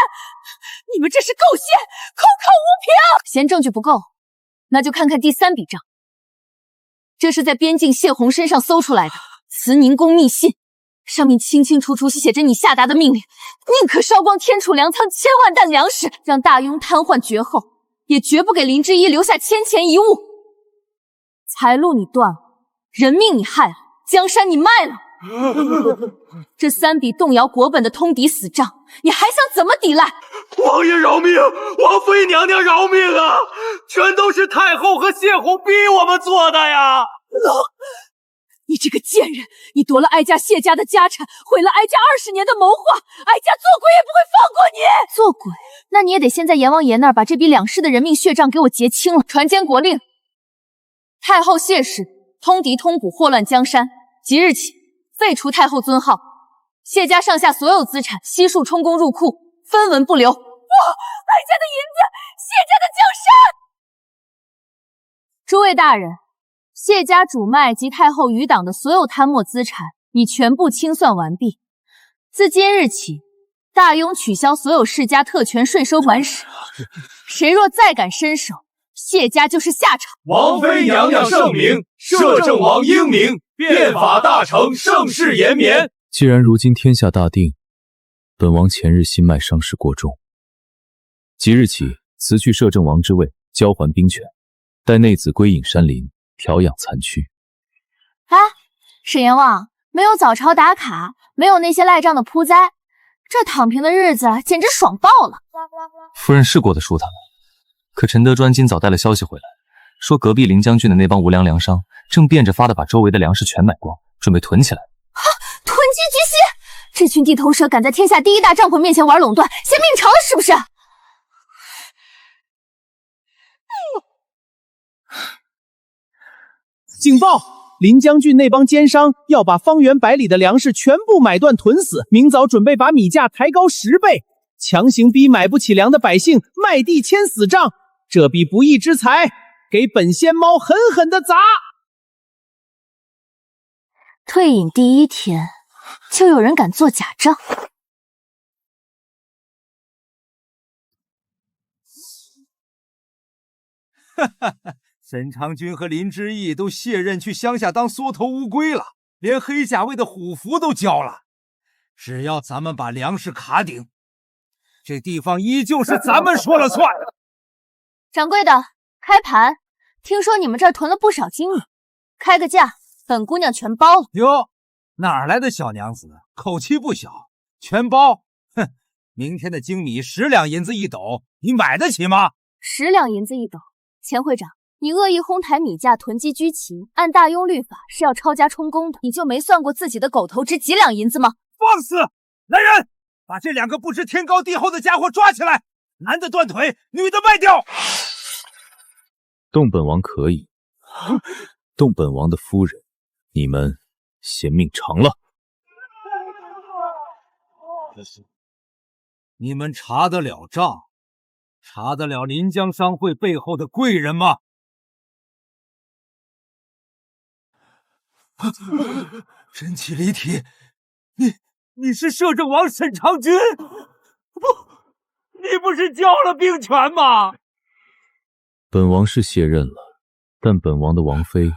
Speaker 2: 你们这是构陷，口口无凭！嫌证据不够，那就看看第3笔账。这是在边境谢宏身上搜出来的慈宁宫密信，上面清清楚楚写着你下达的命令，宁可烧光天储粮仓1000万担粮食，让大雍瘫痪绝后，也绝不给林之一留下千钱一物。财路你断了，人命你害了，江山你卖了。这3笔动摇国本的通敌死账，你还想怎么抵赖？
Speaker 6: 王爷饶命！王妃娘娘饶命啊！全都是太后和谢宏逼我们做的呀！
Speaker 2: 你这个贱人，你夺了哀家谢家的家产，毁了哀家20年的谋划，哀家做鬼也不会放过你！做鬼？那你也得先在阎王爷那儿把这笔2世的人命血账给我结清了。传监国令，太后谢氏通敌通捕，祸乱江山，即日起废除太后尊号，谢家上下所有资产悉数充公入库，分文不留。哇，哀家的银子，谢家的江山！诸位大人，谢家主脉及太后余党的所有贪墨资产已全部清算完毕。自今日起，大雍取消所有世家特权税收管使，谁若再敢伸手，谢家就是下场。
Speaker 13: 王妃娘娘圣明，摄政王英明，变法大成，盛世延绵。
Speaker 5: 既然如今天下大定，本王前日心脉伤势过重，即日起辞去摄政王之位，交还兵权，待内子归隐山林，调养残躯。
Speaker 2: 哎，沈阎王，没有早朝打卡，没有那些赖账的扑灾，这躺平的日子简直爽爆了。
Speaker 9: 夫人是过得舒坦了，可陈德专今早带了消息回来，说隔壁林将军的那帮无良粮商正变着法的把周围的粮食全买光，准备囤起来。
Speaker 2: 囤积居心，这群地头蛇敢在天下第一大帐篷面前玩垄断，嫌命长了是不是？
Speaker 14: 警报！林将军那帮奸商要把方圆百里的粮食全部买断囤死，明早准备把米价抬高10倍，强行逼买不起粮的百姓卖地签死账。这笔不义之财，给本仙猫狠狠的砸！
Speaker 2: 退隐第一天，就有人敢做假账。
Speaker 11: 哈哈哈，沈长君和林之义都卸任去乡下当缩头乌龟了，连黑甲卫的虎符都交了。只要咱们把粮食卡顶，这地方依旧是咱们说了算。
Speaker 2: 掌柜的，开盘！听说你们这儿囤了不少精米，开个价，本姑娘全包了。
Speaker 11: 哟，哪来的小娘子，口气不小，全包？哼，明天的精米10两银子一斗，你买得起吗
Speaker 2: ？10两银子一斗，钱会长，你恶意哄抬米价，囤积居奇，按大雍律法是要抄家充公的，你就没算过自己的狗头值几两银子吗？
Speaker 11: 放肆！来人，把这2个不知天高地厚的家伙抓起来，男的断腿，女的卖掉。
Speaker 5: 动本王可以，动本王的夫人，你们嫌命长了。
Speaker 11: 你们查得了账，查得了临江商会背后的贵人吗？真气离体，你是摄政王沈长君？不，你不是交了兵权吗？
Speaker 5: 本王是卸任了，但本王的王妃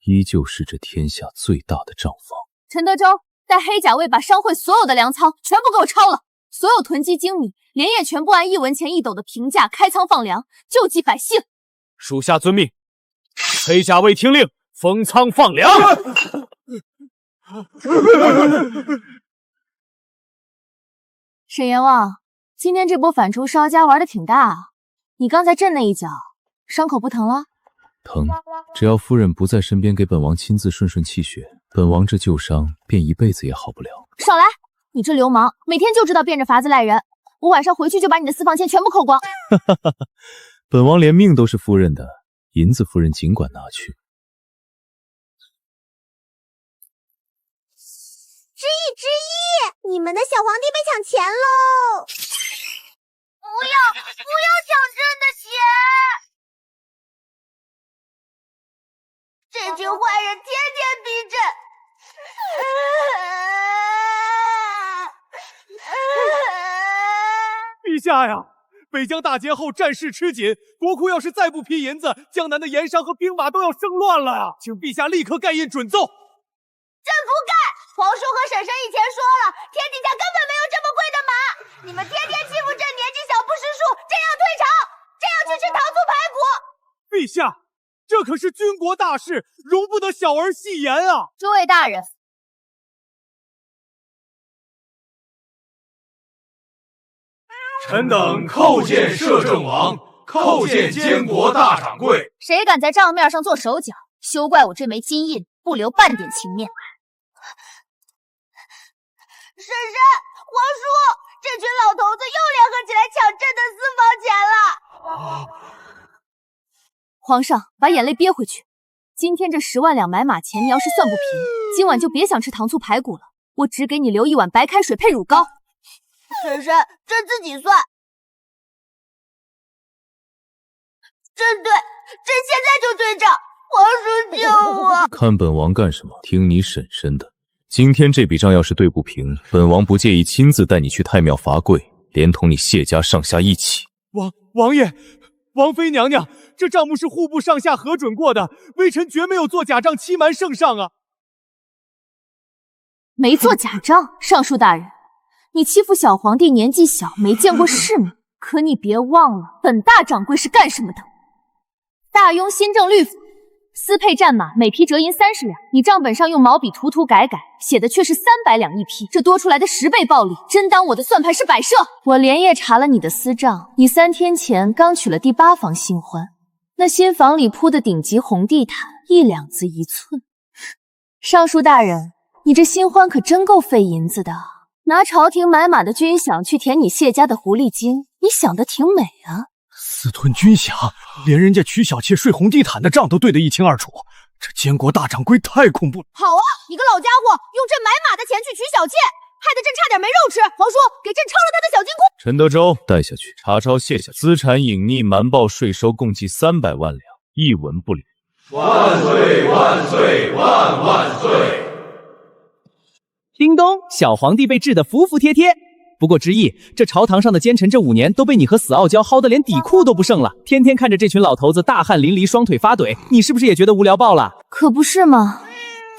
Speaker 5: 依旧是这天下最大的账房。
Speaker 2: 陈德州带黑甲卫把商会所有的粮仓全部给我抄了，所有囤积精米连夜全部按1文钱1斗的平价开仓放粮，救济百姓。
Speaker 13: 属下遵命。黑甲卫听令，封仓放粮。
Speaker 2: 沈阎王，今天这波反刍烧家玩的挺大啊！你刚才震那一脚，伤口不疼了？
Speaker 5: 疼，只要夫人不在身边给本王亲自顺顺气血，本王这旧伤便一辈子也好不了。
Speaker 2: 少来！你这流氓，每天就知道变着法子赖人。我晚上回去就把你的私房钱全部扣光。
Speaker 5: 本王连命都是夫人的，银子夫人尽管拿去。
Speaker 16: 之意，你们的小皇帝被抢钱喽！不要抢朕的钱！这群坏人天天逼朕。
Speaker 4: 陛下呀，北疆大捷后战事吃紧，国库要是再不批银子，江南的盐商和兵马都要生乱了呀！请陛下立刻盖印准奏。
Speaker 16: 朕不盖！皇叔和婶婶以前说了，天底下根本没有这么贵的马。你们天天欺负朕年纪小不识数，朕要退朝，朕要去吃糖醋排骨。
Speaker 4: 陛下，这可是军国大事，容不得小儿戏言啊！
Speaker 2: 诸位大人，
Speaker 13: 臣等叩见摄政王，叩见监国大掌柜。
Speaker 2: 谁敢在账面上做手脚，休怪我这枚金印不留半点情面。
Speaker 16: 婶婶，皇叔，这群老头子又联合起来抢朕的私房钱了。
Speaker 2: 皇上，把眼泪憋回去。今天这10万两买马钱，你要是算不平，今晚就别想吃糖醋排骨了。我只给你留1碗白开水配乳膏。
Speaker 16: 婶婶，这自己算。真对，朕现在就对账。皇叔救我！
Speaker 5: 看本王干什么？听你婶婶的。今天这笔账要是对不平，本王不介意亲自带你去太庙罚跪，连同你谢家上下一起。
Speaker 1: 王爷，王妃娘娘，这账目是户部上下核准过的，微臣绝没有做假账欺瞒圣上啊！
Speaker 2: 没做假账，尚书大人，你欺负小皇帝年纪小，没见过世面。可你别忘了，本大掌柜是干什么的？大雍新政律府，私配战马，每匹折银30两。你账本上用毛笔涂改，写的却是300两一匹，这多出来的10倍暴利，真当我的算盘是摆设？我连夜查了你的私账，你3天前刚娶了第8房新欢，那新房里铺的顶级红地毯，1两子1寸。尚书大人，你这新欢可真够费银子的，拿朝廷买马的军饷去填你谢家的狐狸精，你想得挺美啊。
Speaker 11: 私吞军饷，连人家娶小妾睡红地毯的账都对得一清二楚，这监国大掌柜太恐怖了。
Speaker 16: 好啊，你个老家伙，用朕买马的钱去娶小妾，害得朕差点没肉吃。皇叔，给朕抄了他的小金库。
Speaker 5: 陈德州，带下去查抄卸下去，资产隐匿瞒报税收共计300万两，一文不留。
Speaker 6: 万岁万岁万万岁！
Speaker 3: 叮咚，小皇帝被治得服服帖帖。不过之意，这朝堂上的奸臣这5年都被你和死傲娇薅得连底裤都不剩了，天天看着这群老头子大汗淋漓，双腿发怼，你是不是也觉得无聊爆了？
Speaker 2: 可不是嘛，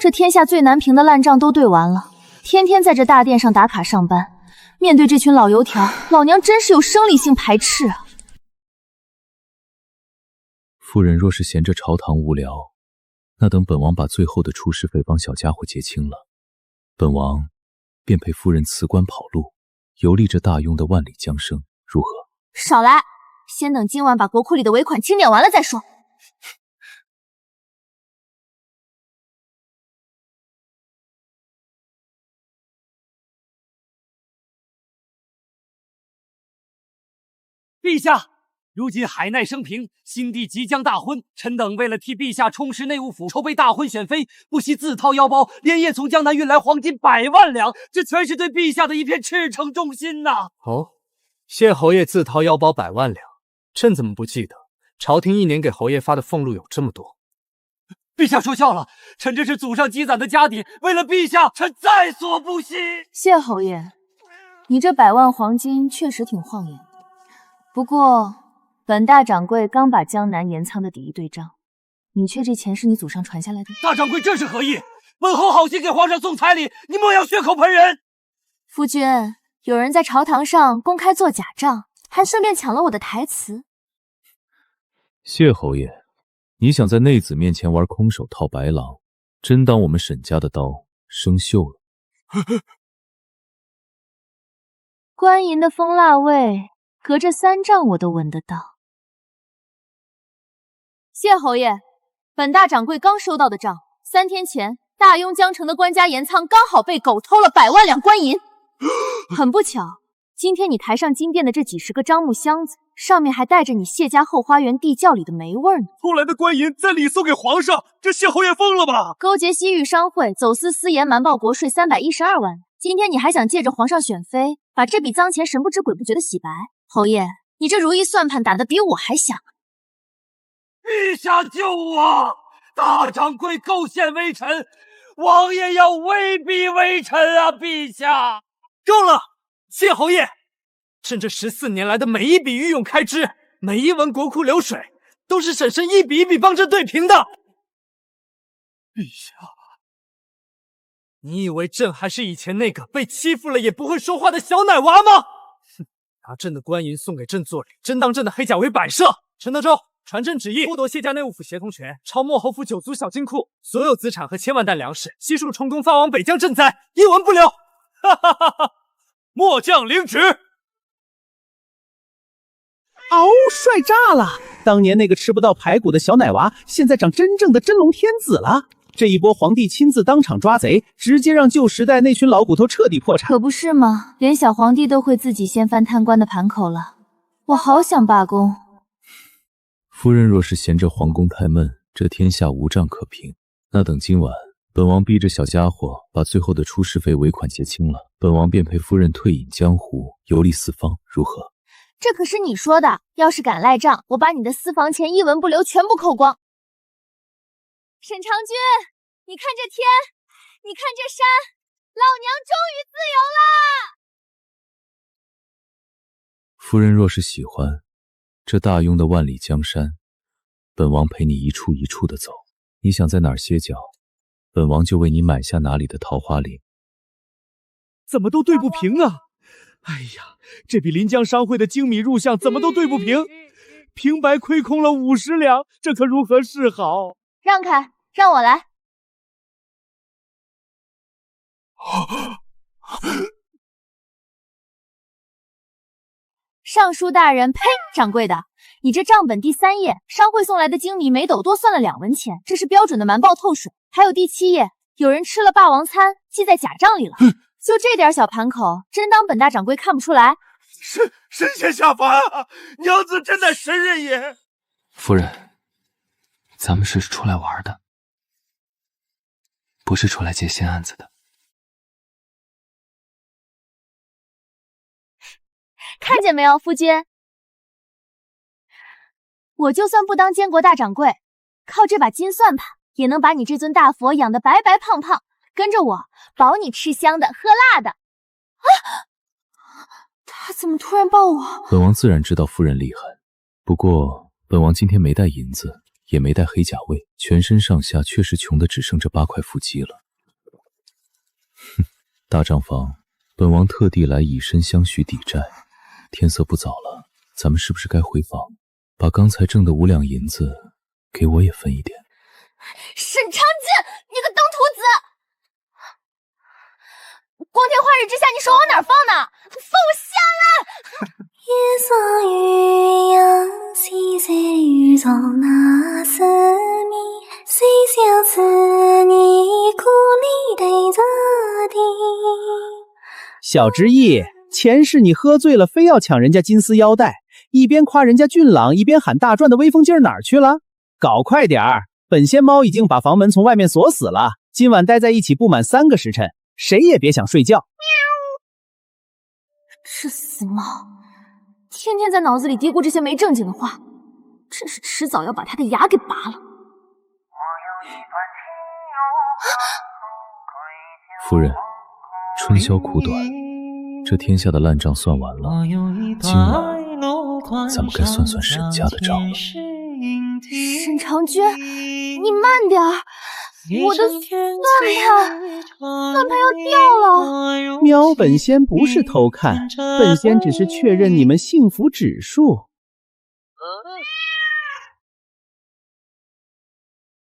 Speaker 2: 这天下最难评的烂账都对完了，天天在这大殿上打卡上班，面对这群老油条，老娘真是有生理性排斥啊！
Speaker 5: 夫人若是嫌这朝堂无聊，那等本王把最后的出师费帮小家伙结清了，本王便陪夫人辞官跑路，游历这大雍的万里江声，如何？
Speaker 2: 少来，先等今晚把国库里的尾款清点完了再说。
Speaker 6: 陛下，如今海内升平，新帝即将大婚，臣等为了替陛下充实内务府，筹备大婚选妃，不惜自掏腰包，连夜从江南运来黄金100万两，这全是对陛下的一片赤诚忠心呐！
Speaker 4: 哦，谢侯爷自掏腰包100万两，朕怎么不记得？朝廷1年给侯爷发的俸禄有这么多。
Speaker 6: 陛下说笑了，臣这是祖上积攒的家底，为了陛下，臣在所不惜。
Speaker 2: 谢侯爷，你这100万黄金确实挺晃眼的，不过本大掌柜刚把江南盐仓的底一对账，你却这钱是你祖上传下来的？
Speaker 6: 大掌柜这是何意？本侯好心给皇上送彩礼，你莫要血口喷人。
Speaker 2: 夫君，有人在朝堂上公开做假账，还顺便抢了我的台词。
Speaker 5: 谢侯爷，你想在内子面前玩空手套白狼，真当我们沈家的刀生锈了？
Speaker 2: 官银的蜂蜡味，隔着3丈我都闻得到。谢侯爷，本大掌柜刚收到的账，3天前大雍江城的官家盐仓刚好被狗偷了100万两官银。很不巧，今天你抬上金殿的这几10个樟木箱子，上面还带着你谢家后花园地窖里的霉味呢。
Speaker 1: 偷来的官银再礼送给皇上，这谢侯爷疯了吧？
Speaker 2: 勾结西域商会，走私私盐，瞒报国税312万。今天你还想借着皇上选妃，把这笔脏钱神不知鬼不觉的洗白？侯爷，你这如意算盘打得比我还响。
Speaker 6: 陛下救我！大掌柜构陷微臣，王爷要威逼微臣啊！陛下，
Speaker 4: 够了，谢侯爷，朕这14年来的每一笔御用开支，每一文国库流水，都是婶婶一笔一笔帮朕对平的。陛下，你以为朕还是以前那个被欺负了也不会说话的小奶娃吗？哼，拿朕的官银送给朕做礼，真当朕的黑甲为摆设。陈德州，传朕旨意，剥夺谢家内务府协同权，抄没侯府9族小金库，所有资产和1000万担粮食，悉数充公发往北疆赈灾，一文不留。哈哈哈哈！末将领旨。
Speaker 14: 哦，帅炸了！
Speaker 3: 当年那个吃不到排骨的小奶娃，现在长真正的真龙天子了。这一波皇帝亲自当场抓贼，直接让旧时代那群老骨头彻底破产。
Speaker 2: 可不是吗？连小皇帝都会自己掀翻贪官的盘口了，我好想罢工。
Speaker 5: 夫人若是嫌这皇宫太闷，这天下无仗可平，那等今晚本王逼着小家伙把最后的出师费尾款结清了，本王便陪夫人退隐江湖，游历四方，如何？
Speaker 2: 这可是你说的，要是敢赖账，我把你的私房钱一文不留，全部扣光。沈长君，你看这天，你看这山，老娘终于自由啦！
Speaker 5: 夫人若是喜欢这大庸的万里江山，本王陪你一处一处的走。你想在哪儿歇脚，本王就为你买下哪里的桃花林。
Speaker 1: 怎么都对不平啊！哎呀，这比临江商会的精米入项怎么都对不平，平白亏空了50两，这可如何是好？
Speaker 2: 让开，让我来。尚书大人，呸！掌柜的，你这账本第3页，商会送来的精米每斗多算了2文钱，这是标准的瞒报透水。还有第7页，有人吃了霸王餐，记在假账里了。就这点小盘口，真当本大掌柜看不出来？
Speaker 11: 神仙下凡啊！娘子真乃神人也。
Speaker 9: 夫人，咱们是出来玩的，不是出来接新案子的。
Speaker 2: 看见没有，夫君？我就算不当监国大掌柜，靠这把金算盘，也能把你这尊大佛养得白白胖胖。跟着我，保你吃香的喝辣的。啊！他怎么突然抱我？
Speaker 5: 本王自然知道夫人厉害，不过本王今天没带银子，也没带黑甲位，全身上下确实穷得只剩这8块腹肌了。哼，大账房，本王特地来以身相许抵债。天色不早了，咱们是不是该回房，把刚才挣的5两银子给我也分一点？
Speaker 2: 沈长君，你个登徒子！光天化日之下，你手往哪儿放呢？放我下来！
Speaker 10: 夜色雨阳，西塞雨走那思密，虽小此你故里对着的。
Speaker 15: 小之意，前世你喝醉了，非要抢人家金丝腰带，一边夸人家俊朗，一边喊大赚的威风劲儿哪儿去了？搞快点儿！本仙猫已经把房门从外面锁死了，今晚待在一起不满3个时辰，谁也别想睡觉。
Speaker 2: 这死猫，天天在脑子里嘀咕这些没正经的话，真是迟早要把他的牙给拔了。
Speaker 5: 夫人，春宵苦短，这天下的烂账算完了，今晚咱们该算算沈家的账了。
Speaker 2: 沈长君，你慢点儿，我的算盘要掉了。
Speaker 15: 喵，本仙不是偷看，本仙只是确认你们幸福指数。